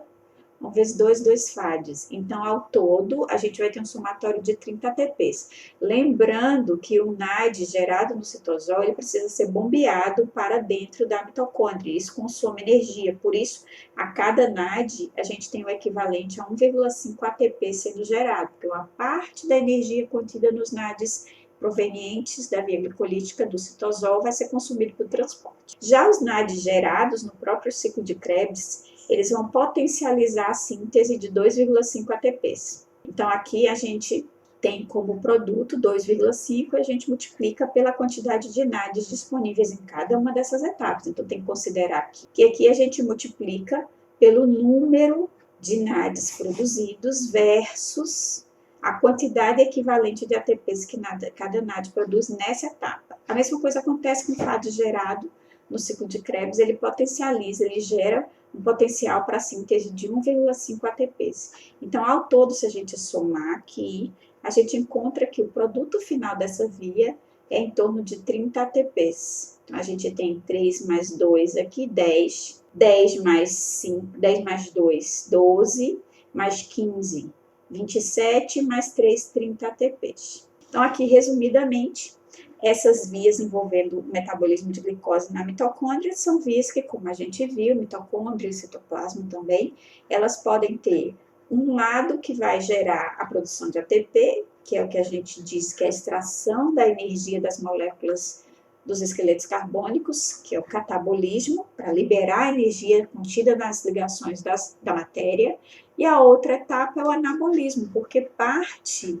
1 vezes 2, 2 FADs. Então, ao todo, a gente vai ter um somatório de 30 ATPs. Lembrando que o NAD gerado no citosol, ele precisa ser bombeado para dentro da mitocôndria. Isso consome energia. Por isso, a cada NAD, a gente tem o equivalente a 1,5 ATP sendo gerado. Então, a parte da energia contida nos NADs provenientes da via glicolítica do citosol vai ser consumido por transporte. Já os NADs gerados no próprio ciclo de Krebs, eles vão potencializar a síntese de 2,5 ATPs. Então, aqui a gente tem como produto 2,5 e a gente multiplica pela quantidade de NADs disponíveis em cada uma dessas etapas. Então, tem que considerar que aqui a gente multiplica pelo número de NADs produzidos versus a quantidade equivalente de ATPs que cada NAD produz nessa etapa. A mesma coisa acontece com o FAD gerado no ciclo de Krebs, ele potencializa, ele gera um potencial para síntese de 1,5 ATPs. Então, ao todo, se a gente somar aqui, a gente encontra que o produto final dessa via é em torno de 30 ATPs. Então, a gente tem 3 mais 2 aqui, 10. 10 mais 5, 10 mais 2, 12, mais 15, 27, mais 3, 30 ATPs. Então, aqui, resumidamente, essas vias envolvendo o metabolismo de glicose na mitocôndria são vias que, como a gente viu, mitocôndria e citoplasma também, elas podem ter um lado que vai gerar a produção de ATP, que é o que a gente diz que é a extração da energia das moléculas dos esqueletos carbônicos, que é o catabolismo, para liberar a energia contida nas ligações da matéria, e a outra etapa é o anabolismo, porque parte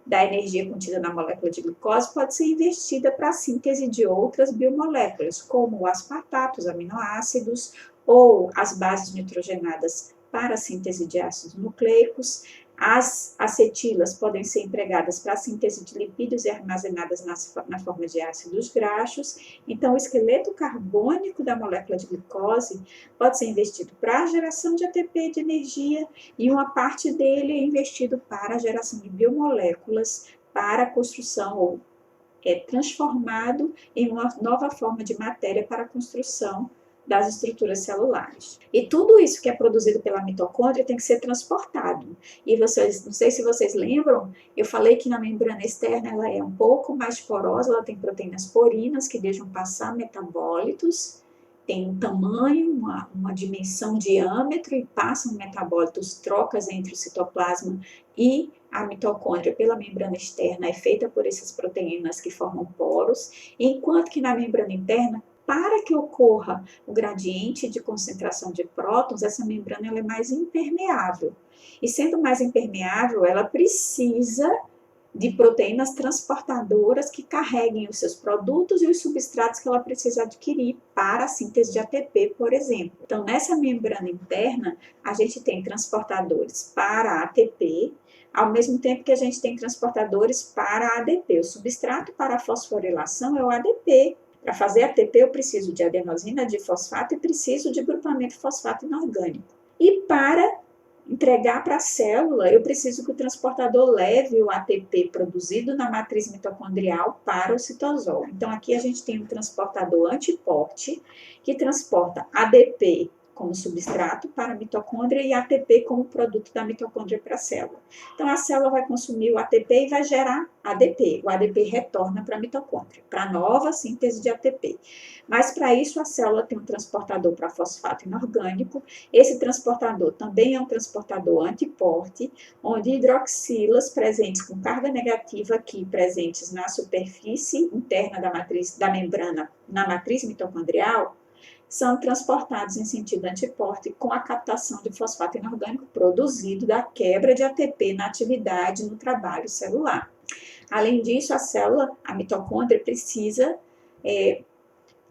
da energia contida na molécula de glicose pode ser investida para a síntese de outras biomoléculas, como o aspartato, os aminoácidos, ou as bases nitrogenadas para a síntese de ácidos nucleicos. As acetilas podem ser empregadas para a síntese de lipídios e armazenadas na forma de ácidos graxos. Então, o esqueleto carbônico da molécula de glicose pode ser investido para a geração de ATP de energia e uma parte dele é investido para a geração de biomoléculas para a construção ou é transformado em uma nova forma de matéria para a construção das estruturas celulares. E tudo isso que é produzido pela mitocôndria tem que ser transportado. E vocês, não sei se vocês lembram, eu falei que na membrana externa ela é um pouco mais porosa, ela tem proteínas porinas que deixam passar metabólitos, tem um tamanho, uma dimensão, diâmetro e passam metabólitos, trocas entre o citoplasma e a mitocôndria pela membrana externa é feita por essas proteínas que formam poros, enquanto que na membrana interna, para que ocorra o gradiente de concentração de prótons, essa membrana ela é mais impermeável. E sendo mais impermeável, ela precisa de proteínas transportadoras que carreguem os seus produtos e os substratos que ela precisa adquirir para a síntese de ATP, por exemplo. Então, nessa membrana interna, a gente tem transportadores para ATP, ao mesmo tempo que a gente tem transportadores para ADP. O substrato para a fosforilação é o ADP. Para fazer ATP, eu preciso de adenosina difosfato e preciso de grupamento fosfato inorgânico. E para entregar para a célula, eu preciso que o transportador leve o ATP produzido na matriz mitocondrial para o citosol. Então, aqui a gente tem um transportador antiporte que transporta ADP como substrato para a mitocôndria e ATP como produto da mitocôndria para a célula. Então, a célula vai consumir o ATP e vai gerar ADP. O ADP retorna para a mitocôndria, para a nova síntese de ATP. Mas, para isso, a célula tem um transportador para fosfato inorgânico. Esse transportador também é um transportador antiporte, onde hidroxilas presentes com carga negativa aqui, presentes na superfície interna da membrana, na matriz mitocondrial, são transportados em sentido antiporte com a captação de fosfato inorgânico produzido da quebra de ATP na atividade no trabalho celular. Além disso, a célula, a mitocôndria, precisa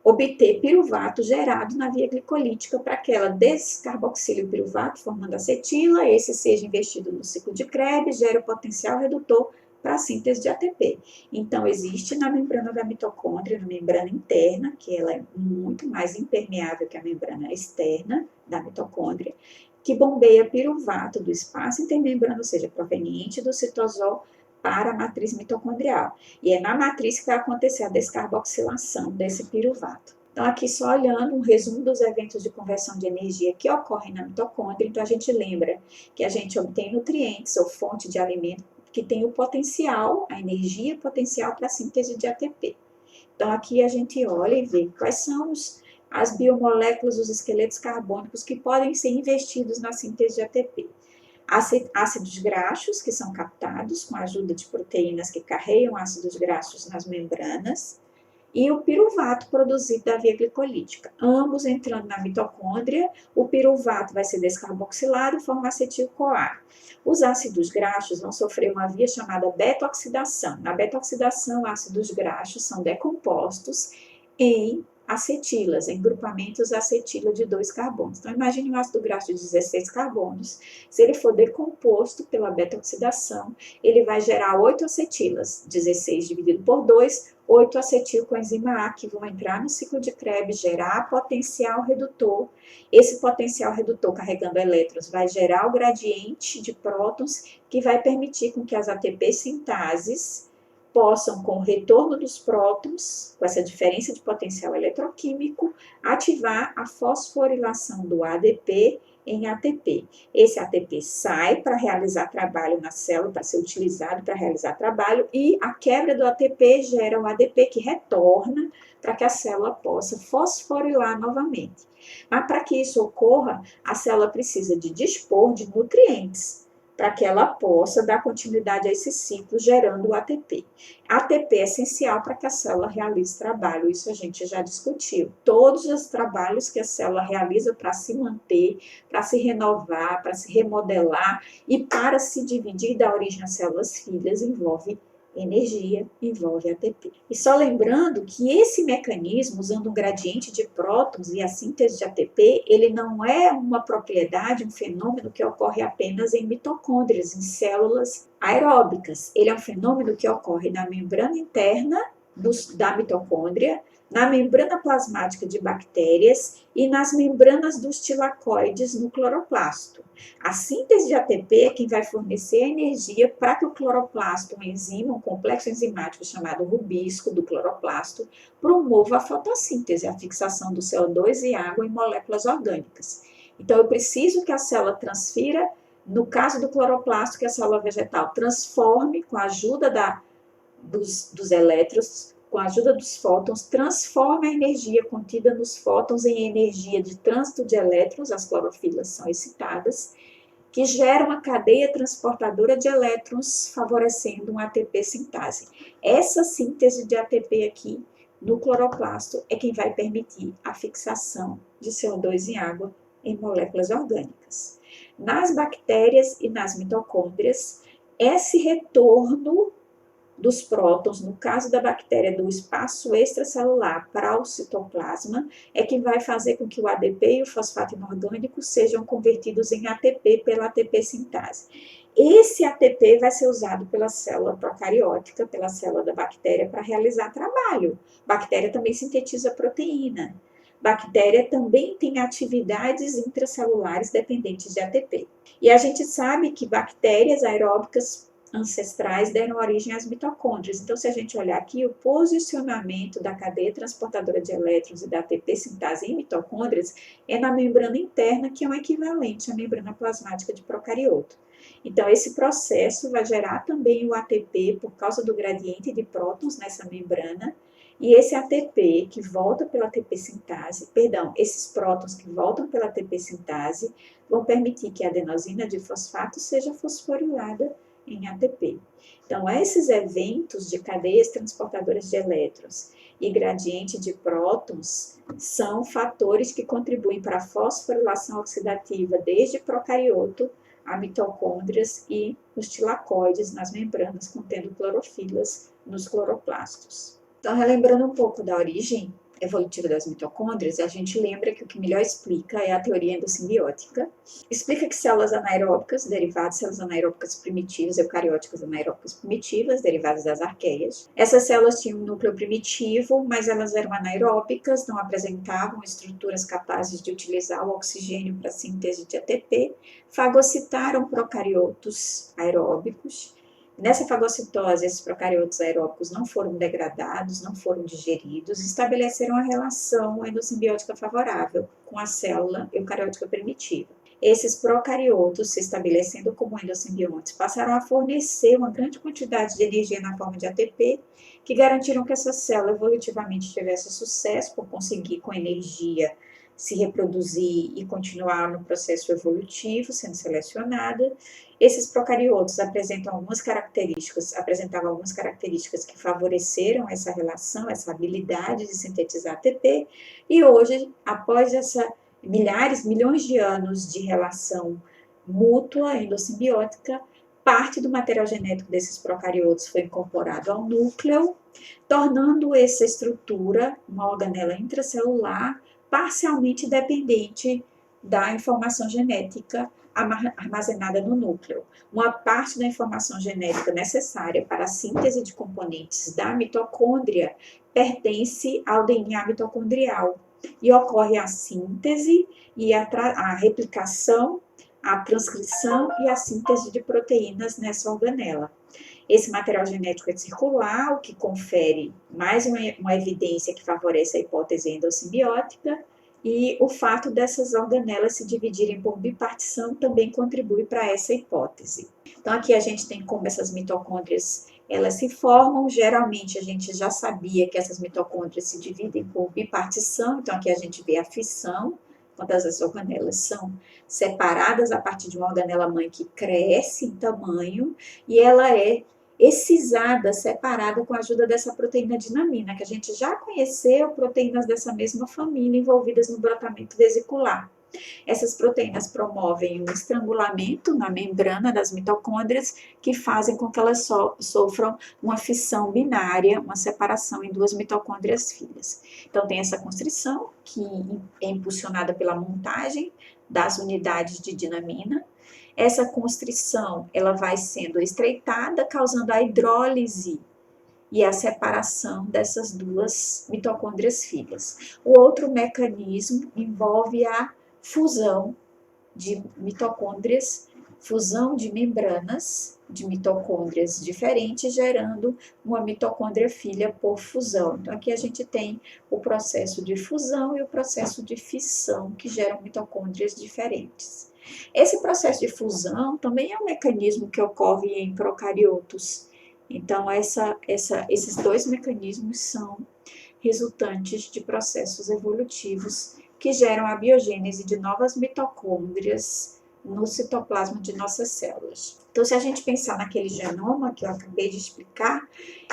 obter piruvato gerado na via glicolítica para que ela descarboxile o piruvato, formando acetila, esse seja investido no ciclo de Krebs, gere o potencial redutor para a síntese de ATP. Então, existe na membrana da mitocôndria, na membrana interna, que ela é muito mais impermeável que a membrana externa da mitocôndria, que bombeia piruvato do espaço intermembrana, ou seja, proveniente do citosol, para a matriz mitocondrial. E é na matriz que vai acontecer a descarboxilação desse piruvato. Então, aqui só olhando um resumo dos eventos de conversão de energia que ocorrem na mitocôndria. Então, a gente lembra que a gente obtém nutrientes ou fonte de alimento que tem o potencial, a energia potencial para a síntese de ATP. Então, aqui a gente olha e vê quais são as biomoléculas, os esqueletos carbônicos que podem ser investidos na síntese de ATP. Ácidos graxos, que são captados com a ajuda de proteínas que carregam ácidos graxos nas membranas, e o piruvato produzido da via glicolítica. Ambos entrando na mitocôndria, o piruvato vai ser descarboxilado e forma acetil-CoA. Os ácidos graxos vão sofrer uma via chamada beta-oxidação. Na beta-oxidação, ácidos graxos são decompostos em acetilas, em grupamentos acetila de 2 carbonos. Então, imagine um ácido graxo de 16 carbonos. Se ele for decomposto pela beta-oxidação, ele vai gerar 8 acetilas, 16 dividido por 2, 8 acetil coenzima A, que vão entrar no ciclo de Krebs, gerar potencial redutor. Esse potencial redutor carregando elétrons vai gerar o gradiente de prótons, que vai permitir com que as ATP sintases possam, com o retorno dos prótons, com essa diferença de potencial eletroquímico, ativar a fosforilação do ADP em ATP. Esse ATP sai para realizar trabalho na célula, para ser utilizado para realizar trabalho, e a quebra do ATP gera o ADP, que retorna para que a célula possa fosforilar novamente. Mas para que isso ocorra, a célula precisa de dispor de nutrientes, para que ela possa dar continuidade a esse ciclo, gerando o ATP. ATP é essencial para que a célula realize trabalho, isso a gente já discutiu. Todos os trabalhos que a célula realiza para se manter, para se renovar, para se remodelar e para se dividir da origem às células filhas envolve energia, envolve ATP. E só lembrando que esse mecanismo, usando um gradiente de prótons e a síntese de ATP, ele não é uma propriedade, um fenômeno que ocorre apenas em mitocôndrias, em células aeróbicas. Ele é um fenômeno que ocorre na membrana interna da mitocôndria, na membrana plasmática de bactérias e nas membranas dos tilacoides no cloroplasto. A síntese de ATP é quem vai fornecer a energia para que o cloroplasto, uma enzima, um complexo enzimático chamado rubisco do cloroplasto, promova a fotossíntese, a fixação do CO2 e água em moléculas orgânicas. Então, eu preciso que a célula transfira, no caso do cloroplasto, que a célula vegetal transforme, com a ajuda dos elétrons, com a ajuda dos fótons, transforma a energia contida nos fótons em energia de trânsito de elétrons, as clorofilas são excitadas, que gera uma cadeia transportadora de elétrons, favorecendo um ATP sintase. Essa síntese de ATP aqui, no cloroplasto, é quem vai permitir a fixação de CO2 em água em moléculas orgânicas. Nas bactérias e nas mitocôndrias, esse retorno dos prótons, no caso da bactéria, do espaço extracelular para o citoplasma, é que vai fazer com que o ADP e o fosfato inorgânico sejam convertidos em ATP pela ATP sintase. Esse ATP vai ser usado pela célula procariótica, pela célula da bactéria, para realizar trabalho. Bactéria também sintetiza proteína. Bactéria também tem atividades intracelulares dependentes de ATP. E a gente sabe que bactérias aeróbicas ancestrais deram origem às mitocôndrias. Então, se a gente olhar aqui, o posicionamento da cadeia transportadora de elétrons e da ATP sintase em mitocôndrias é na membrana interna, que é um equivalente à membrana plasmática de procarioto. Então, esse processo vai gerar também o ATP por causa do gradiente de prótons nessa membrana, e esse ATP que volta pela ATP sintase, esses prótons que voltam pela ATP sintase vão permitir que a adenosina de fosfato seja fosforilada em ATP. Então, esses eventos de cadeias transportadoras de elétrons e gradiente de prótons são fatores que contribuem para a fosforilação oxidativa desde procarioto a mitocôndrias e os tilacoides nas membranas contendo clorofilas nos cloroplastos. Então, relembrando um pouco da origem evolutiva das mitocôndrias, a gente lembra que o que melhor explica é a teoria endossimbiótica. Explica que células anaeróbicas, derivadas de células anaeróbicas primitivas, eucarióticas anaeróbicas primitivas, derivadas das arqueias. Essas células tinham um núcleo primitivo, mas elas eram anaeróbicas, não apresentavam estruturas capazes de utilizar o oxigênio para a síntese de ATP. Fagocitaram procariotos aeróbicos. Nessa fagocitose, esses procariotos aeróbicos não foram degradados, não foram digeridos, estabeleceram uma relação endossimbiótica favorável com a célula eucariótica primitiva. Esses procariotos, se estabelecendo como endosimbiontes, passaram a fornecer uma grande quantidade de energia na forma de ATP, que garantiram que essa célula evolutivamente tivesse sucesso por conseguir com energia se reproduzir e continuar no processo evolutivo, sendo selecionada. Esses procariotos apresentavam algumas características que favoreceram essa relação, essa habilidade de sintetizar ATP, e hoje, após milhões de anos de relação mútua, endossimbiótica, parte do material genético desses procariotos foi incorporado ao núcleo tornando essa estrutura, uma organela intracelular, parcialmente dependente da informação genética armazenada no núcleo. Uma parte da informação genética necessária para a síntese de componentes da mitocôndria pertence ao DNA mitocondrial e ocorre a síntese e a replicação, a transcrição e a síntese de proteínas nessa organela. Esse material genético é circular, o que confere mais uma evidência que favorece a hipótese endossimbiótica, e o fato dessas organelas se dividirem por bipartição também contribui para essa hipótese. Então, aqui a gente tem como essas mitocôndrias elas se formam. Geralmente, a gente já sabia que essas mitocôndrias se dividem por bipartição, então aqui a gente vê a fissão, quando as organelas são separadas a partir de uma organela-mãe que cresce em tamanho, e ela é excisada, separada com a ajuda dessa proteína dinamina, que a gente já conheceu, proteínas dessa mesma família envolvidas no brotamento vesicular. Essas proteínas promovem um estrangulamento na membrana das mitocôndrias, que fazem com que elas sofram uma fissão binária, uma separação em duas mitocôndrias filhas. Então, tem essa constrição, que é impulsionada pela montagem das unidades de dinamina. Essa constrição, ela vai sendo estreitada, causando a hidrólise e a separação dessas duas mitocôndrias filhas. O outro mecanismo envolve a fusão de mitocôndrias, fusão de membranas de mitocôndrias diferentes, gerando uma mitocôndria filha por fusão. Então, aqui a gente tem o processo de fusão e o processo de fissão, que geram mitocôndrias diferentes. Esse processo de fusão também é um mecanismo que ocorre em procariotos. Então, esses dois mecanismos são resultantes de processos evolutivos que geram a biogênese de novas mitocôndrias no citoplasma de nossas células. Então, se a gente pensar naquele genoma que eu acabei de explicar,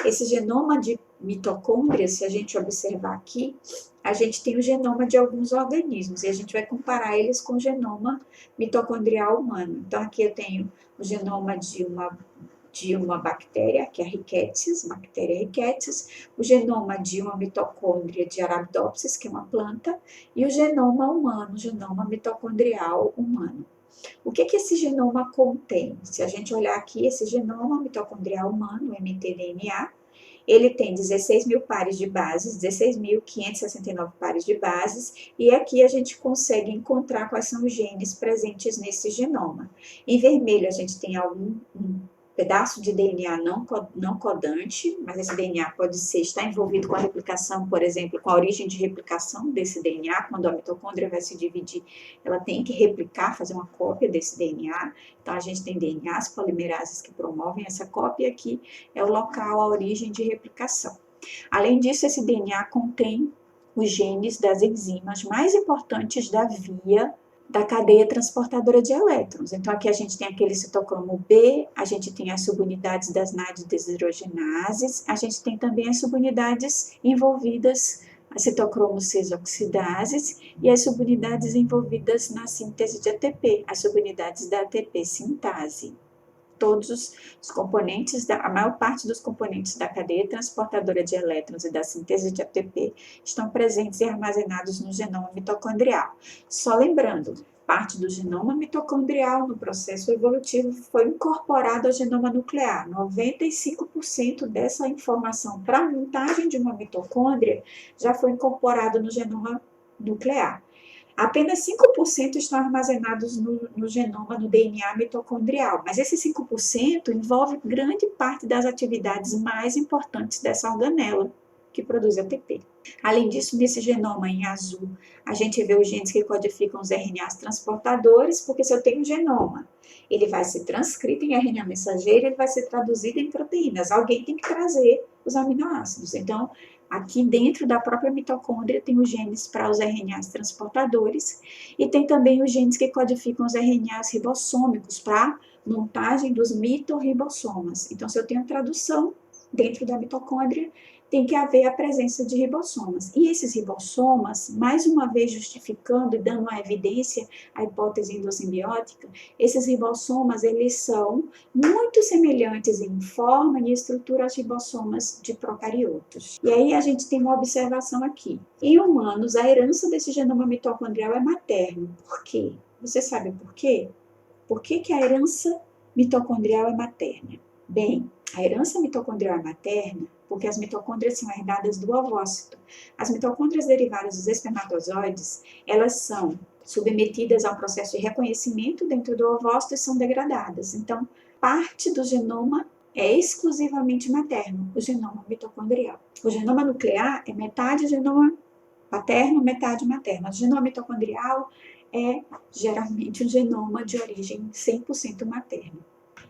esse genoma de mitocôndrias, se a gente observar aqui, a gente tem o genoma de alguns organismos e a gente vai comparar eles com o genoma mitocondrial humano. Então, aqui eu tenho o genoma de uma bactéria, que é a Rickettsia, bactéria Rickettsia, o genoma de uma mitocôndria de Arabidopsis, que é uma planta, e o genoma humano, o genoma mitocondrial humano. O que esse genoma contém? Se a gente olhar aqui, esse genoma mitocondrial humano, o mtDNA, ele tem 16 mil pares de bases, 16.569 pares de bases, e aqui a gente consegue encontrar quais são os genes presentes nesse genoma. Em vermelho, a gente tem um pedaço de DNA não codante, mas esse DNA pode estar envolvido com a replicação, por exemplo, com a origem de replicação desse DNA. Quando a mitocôndria vai se dividir, ela tem que replicar, fazer uma cópia desse DNA. Então, a gente tem DNAs polimerases que promovem essa cópia, e aqui é o local, a origem de replicação. Além disso, esse DNA contém os genes das enzimas mais importantes da cadeia transportadora de elétrons. Então, aqui a gente tem aquele citocromo B, a gente tem as subunidades das NAD-desidrogenases, a gente tem também as subunidades envolvidas, as citocromo C-oxidases e as subunidades envolvidas na síntese de ATP, as subunidades da ATP sintase. Todos os componentes, a maior parte dos componentes da cadeia transportadora de elétrons e da síntese de ATP estão presentes e armazenados no genoma mitocondrial. Só lembrando, parte do genoma mitocondrial no processo evolutivo foi incorporado ao genoma nuclear. 95% dessa informação para a montagem de uma mitocôndria já foi incorporado no genoma nuclear. Apenas 5% estão armazenados no genoma, no DNA mitocondrial, mas esse 5% envolve grande parte das atividades mais importantes dessa organela, que produz ATP. Além disso, nesse genoma em azul, a gente vê os genes que codificam os RNAs transportadores, porque se eu tenho um genoma, ele vai ser transcrito em RNA mensageiro, ele vai ser traduzido em proteínas. Alguém tem que trazer os aminoácidos. Então, aqui dentro da própria mitocôndria tem os genes para os RNAs transportadores e tem também os genes que codificam os RNAs ribossômicos para montagem dos mitorribossomas. Então, se eu tenho a tradução dentro da mitocôndria, tem que haver a presença de ribossomas. E esses ribossomas, mais uma vez justificando e dando uma evidência à hipótese endossimbiótica, esses ribossomas, eles são muito semelhantes em forma e estrutura aos ribossomas de procariotos. E aí a gente tem uma observação aqui. Em humanos, a herança desse genoma mitocondrial é materno. Por quê? Você sabe por quê? Por que a herança mitocondrial é materna? Bem, a herança mitocondrial é materna porque as mitocôndrias são herdadas do ovócito. As mitocôndrias derivadas dos espermatozoides, elas são submetidas a um processo de reconhecimento dentro do ovócito e são degradadas. Então, parte do genoma é exclusivamente materno, o genoma mitocondrial. O genoma nuclear é metade genoma paterno, metade materno. O genoma mitocondrial é geralmente um genoma de origem 100% materna.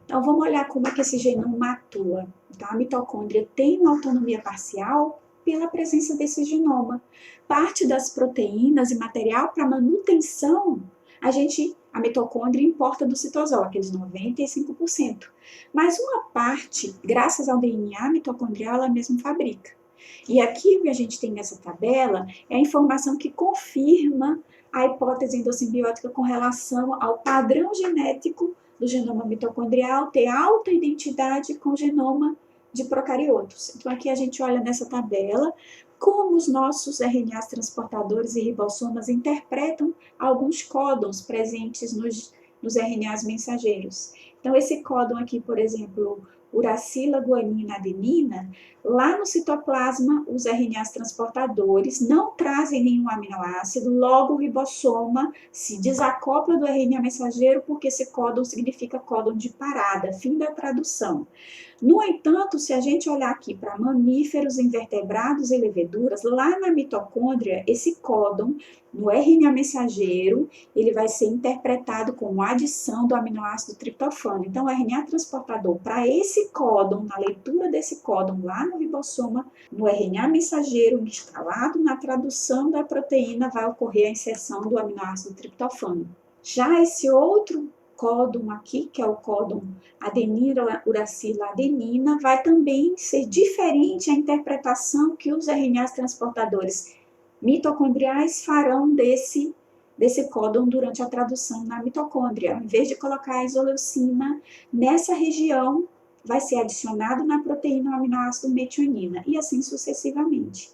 Então, vamos olhar como é que esse genoma atua. Então, a mitocôndria tem uma autonomia parcial pela presença desse genoma. Parte das proteínas e material para manutenção, a mitocôndria importa do citosol, aqueles 95%. Mas uma parte, graças ao DNA mitocondrial, ela mesma fabrica. E aqui o que a gente tem nessa tabela é a informação que confirma a hipótese endossimbiótica com relação ao padrão genético do genoma mitocondrial ter alta identidade com o genoma de procariotos. Então, aqui a gente olha nessa tabela como os nossos RNAs transportadores e ribossomas interpretam alguns códons presentes nos RNAs mensageiros. Então, esse códon aqui, por exemplo, uracila, guanina, adenina, lá no citoplasma, os RNAs transportadores não trazem nenhum aminoácido, logo o ribossoma se desacopla do RNA mensageiro porque esse códon significa códon de parada, fim da tradução. No entanto, se a gente olhar aqui para mamíferos, invertebrados e leveduras, lá na mitocôndria, esse códon, no RNA mensageiro, ele vai ser interpretado como adição do aminoácido triptofano. Então, o RNA transportador para esse códon, na leitura desse códon lá no ribossoma, no RNA mensageiro instalado na tradução da proteína, vai ocorrer a inserção do aminoácido triptofano. Já esse outro códon aqui, que é o códon adenina, uracila, adenina, vai também ser diferente a interpretação que os RNAs transportadores mitocondriais farão desse códon durante a tradução na mitocôndria. Ao invés de colocar a isoleucina nessa região, vai ser adicionado na proteína o aminoácido metionina, e assim sucessivamente,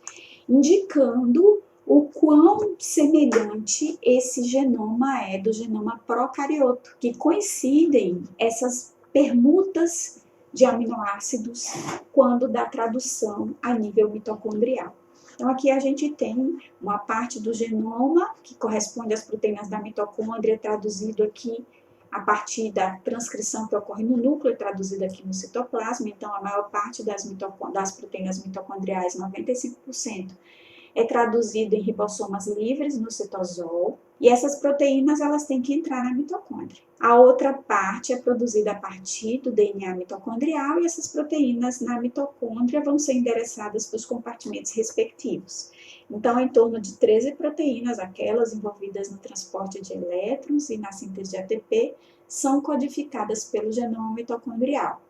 indicando o quão semelhante esse genoma é do genoma procarioto, que coincidem essas permutas de aminoácidos quando da tradução a nível mitocondrial. Então, aqui a gente tem uma parte do genoma que corresponde às proteínas da mitocôndria, traduzido aqui a partir da transcrição que ocorre no núcleo, traduzida aqui no citoplasma. Então, a maior parte das proteínas mitocondriais, 95%, é traduzido em ribossomas livres no citosol, e essas proteínas elas têm que entrar na mitocôndria. A outra parte é produzida a partir do DNA mitocondrial, e essas proteínas na mitocôndria vão ser endereçadas para os compartimentos respectivos. Então, em torno de 13 proteínas, aquelas envolvidas no transporte de elétrons e na síntese de ATP, são codificadas pelo genoma mitocondrial.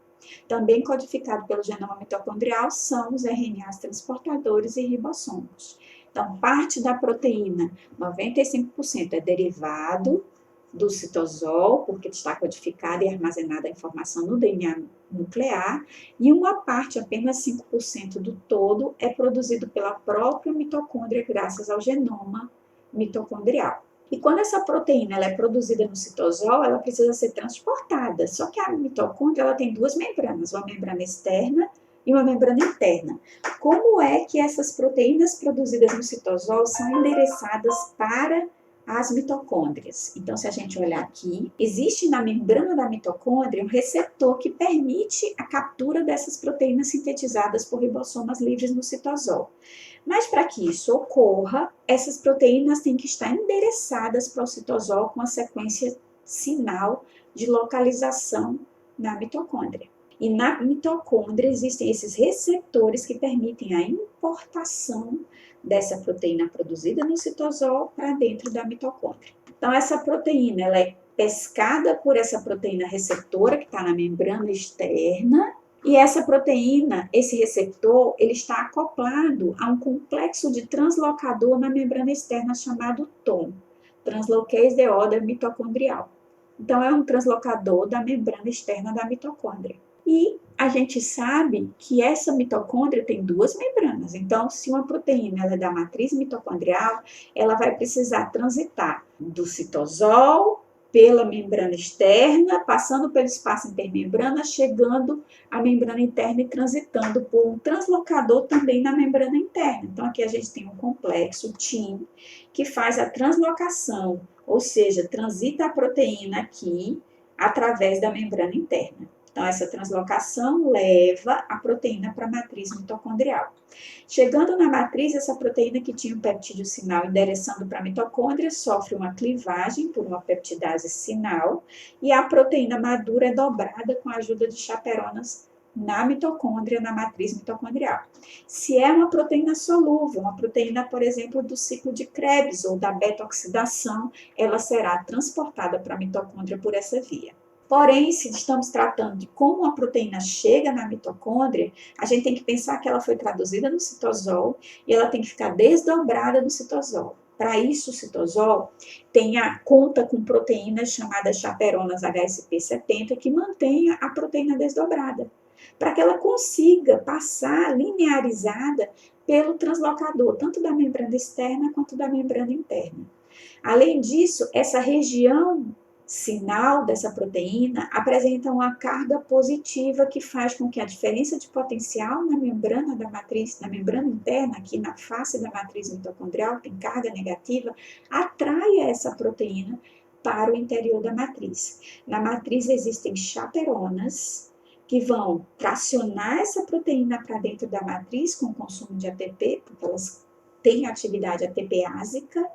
Também codificado pelo genoma mitocondrial são os RNAs transportadores e ribossomos. Então, parte da proteína, 95%, é derivado do citosol, porque está codificada e armazenada a informação no DNA nuclear, e uma parte, apenas 5% do todo, é produzido pela própria mitocôndria graças ao genoma mitocondrial. E quando essa proteína ela é produzida no citosol, ela precisa ser transportada. Só que a mitocôndria ela tem duas membranas, uma membrana externa e uma membrana interna. Como é que essas proteínas produzidas no citosol são endereçadas para as mitocôndrias? Então, se a gente olhar aqui, existe na membrana da mitocôndria um receptor que permite a captura dessas proteínas sintetizadas por ribossomas livres no citosol. Mas para que isso ocorra, essas proteínas têm que estar endereçadas para o citosol com a sequência sinal de localização na mitocôndria. E na mitocôndria existem esses receptores que permitem a importação dessa proteína produzida no citosol para dentro da mitocôndria. Então, essa proteína ela é pescada por essa proteína receptora que está na membrana externa, E essa proteína, esse receptor, ele está acoplado a um complexo de translocador na membrana externa chamado TOM, Translocase de Order mitocondrial. Então, é um translocador da membrana externa da mitocôndria. E a gente sabe que essa mitocôndria tem duas membranas. Então, se uma proteína ela é da matriz mitocondrial, ela vai precisar transitar do citosol pela membrana externa, passando pelo espaço intermembrana, chegando à membrana interna e transitando por um translocador também na membrana interna. Então, aqui a gente tem um complexo TIM que faz a translocação, ou seja, transita a proteína aqui através da membrana interna. Então, essa translocação leva a proteína para a matriz mitocondrial. Chegando na matriz, essa proteína que tinha o peptídeo sinal endereçando para a mitocôndria sofre uma clivagem por uma peptidase sinal e a proteína madura é dobrada com a ajuda de chaperonas na mitocôndria, na matriz mitocondrial. Se é uma proteína solúvel, uma proteína, por exemplo, do ciclo de Krebs ou da beta-oxidação, ela será transportada para a mitocôndria por essa via. Porém, se estamos tratando de como a proteína chega na mitocôndria, a gente tem que pensar que ela foi traduzida no citosol e ela tem que ficar desdobrada no citosol. Para isso, o citosol conta com proteínas chamadas chaperonas HSP70 que mantêm a proteína desdobrada, para que ela consiga passar linearizada pelo translocador, tanto da membrana externa quanto da membrana interna. Além disso, essa região sinal dessa proteína apresenta uma carga positiva que faz com que a diferença de potencial na membrana da matriz, na membrana interna, aqui na face da matriz mitocondrial, tem carga negativa, atraia essa proteína para o interior da matriz. Na matriz existem chaperonas que vão tracionar essa proteína para dentro da matriz com o consumo de ATP, porque elas têm atividade ATPásica,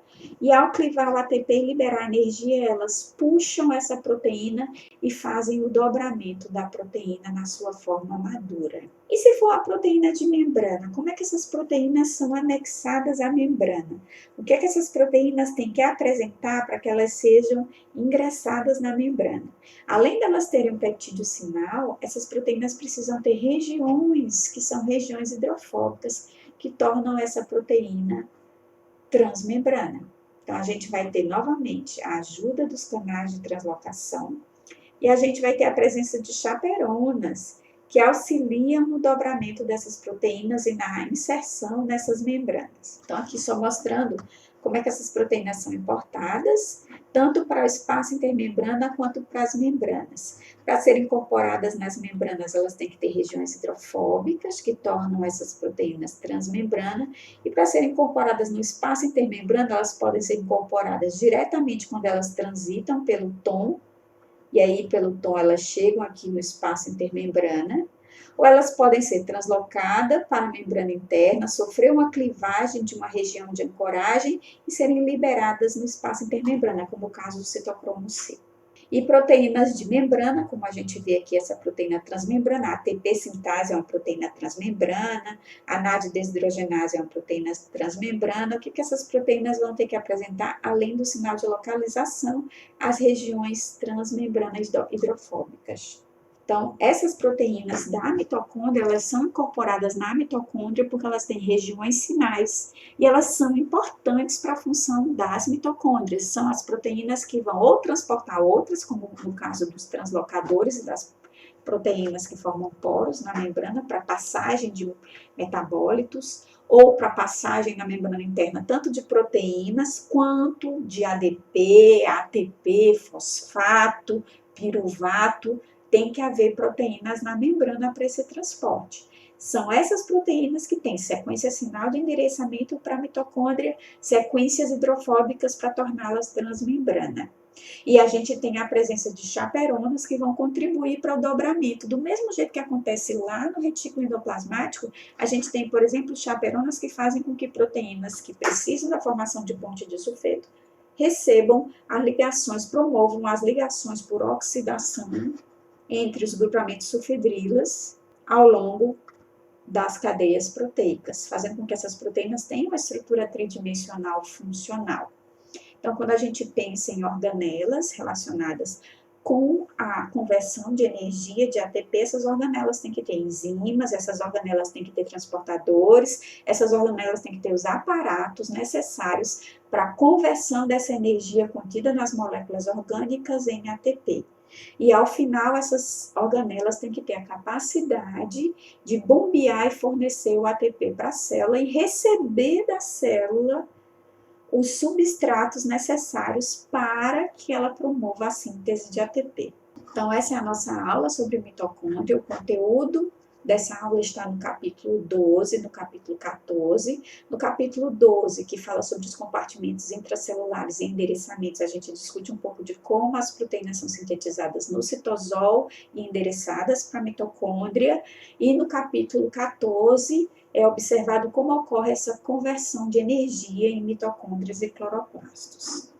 e ao clivar o ATP e liberar energia, elas puxam essa proteína e fazem o dobramento da proteína na sua forma madura. E se for a proteína de membrana, como é que essas proteínas são anexadas à membrana? O que é que essas proteínas têm que apresentar para que elas sejam ingressadas na membrana? Além delas terem um peptídeo sinal, essas proteínas precisam ter regiões que são regiões hidrofóbicas que tornam essa proteína transmembrana. Então, a gente vai ter novamente a ajuda dos canais de translocação e a gente vai ter a presença de chaperonas que auxiliam no dobramento dessas proteínas e na inserção nessas membranas. Então, aqui só mostrando como é que essas proteínas são importadas, tanto para o espaço intermembrana quanto para as membranas. Para serem incorporadas nas membranas, elas têm que ter regiões hidrofóbicas, que tornam essas proteínas transmembrana, e para serem incorporadas no espaço intermembrana, elas podem ser incorporadas diretamente quando elas transitam pelo tom, e aí pelo tom elas chegam aqui no espaço intermembrana, ou elas podem ser translocadas para a membrana interna, sofrer uma clivagem de uma região de ancoragem e serem liberadas no espaço intermembrana, como o caso do citocromo C. E proteínas de membrana, como a gente vê aqui, essa proteína transmembrana, a ATP sintase é uma proteína transmembrana, a NAD desidrogenase é uma proteína transmembrana. O que essas proteínas vão ter que apresentar, além do sinal de localização, as regiões transmembranas hidrofóbicas. Então, essas proteínas da mitocôndria, elas são incorporadas na mitocôndria porque elas têm regiões sinais e elas são importantes para a função das mitocôndrias. São as proteínas que vão ou transportar outras, como no caso dos translocadores e das proteínas que formam poros na membrana para passagem de metabólitos, ou para passagem na membrana interna, tanto de proteínas quanto de ADP, ATP, fosfato, piruvato. Tem que haver proteínas na membrana para esse transporte. São essas proteínas que têm sequência sinal de endereçamento para a mitocôndria, sequências hidrofóbicas para torná-las transmembrana. E a gente tem a presença de chaperonas que vão contribuir para o dobramento. Do mesmo jeito que acontece lá no retículo endoplasmático, a gente tem, por exemplo, chaperonas que fazem com que proteínas que precisam da formação de ponte de sulfeto recebam as ligações, promovam as ligações por oxidação entre os grupamentos sulfidrilas ao longo das cadeias proteicas, fazendo com que essas proteínas tenham uma estrutura tridimensional funcional. Então, quando a gente pensa em organelas relacionadas com a conversão de energia de ATP, essas organelas têm que ter enzimas, essas organelas têm que ter transportadores, essas organelas têm que ter os aparatos necessários para a conversão dessa energia contida nas moléculas orgânicas em ATP. E ao final, essas organelas têm que ter a capacidade de bombear e fornecer o ATP para a célula e receber da célula os substratos necessários para que ela promova a síntese de ATP. Então, essa é a nossa aula sobre mitocôndria. O conteúdo dessa aula está no capítulo 12, no capítulo 14. No capítulo 12, que fala sobre os compartimentos intracelulares e endereçamentos, a gente discute um pouco de como as proteínas são sintetizadas no citosol e endereçadas para a mitocôndria. E no capítulo 14, é observado como ocorre essa conversão de energia em mitocôndrias e cloroplastos.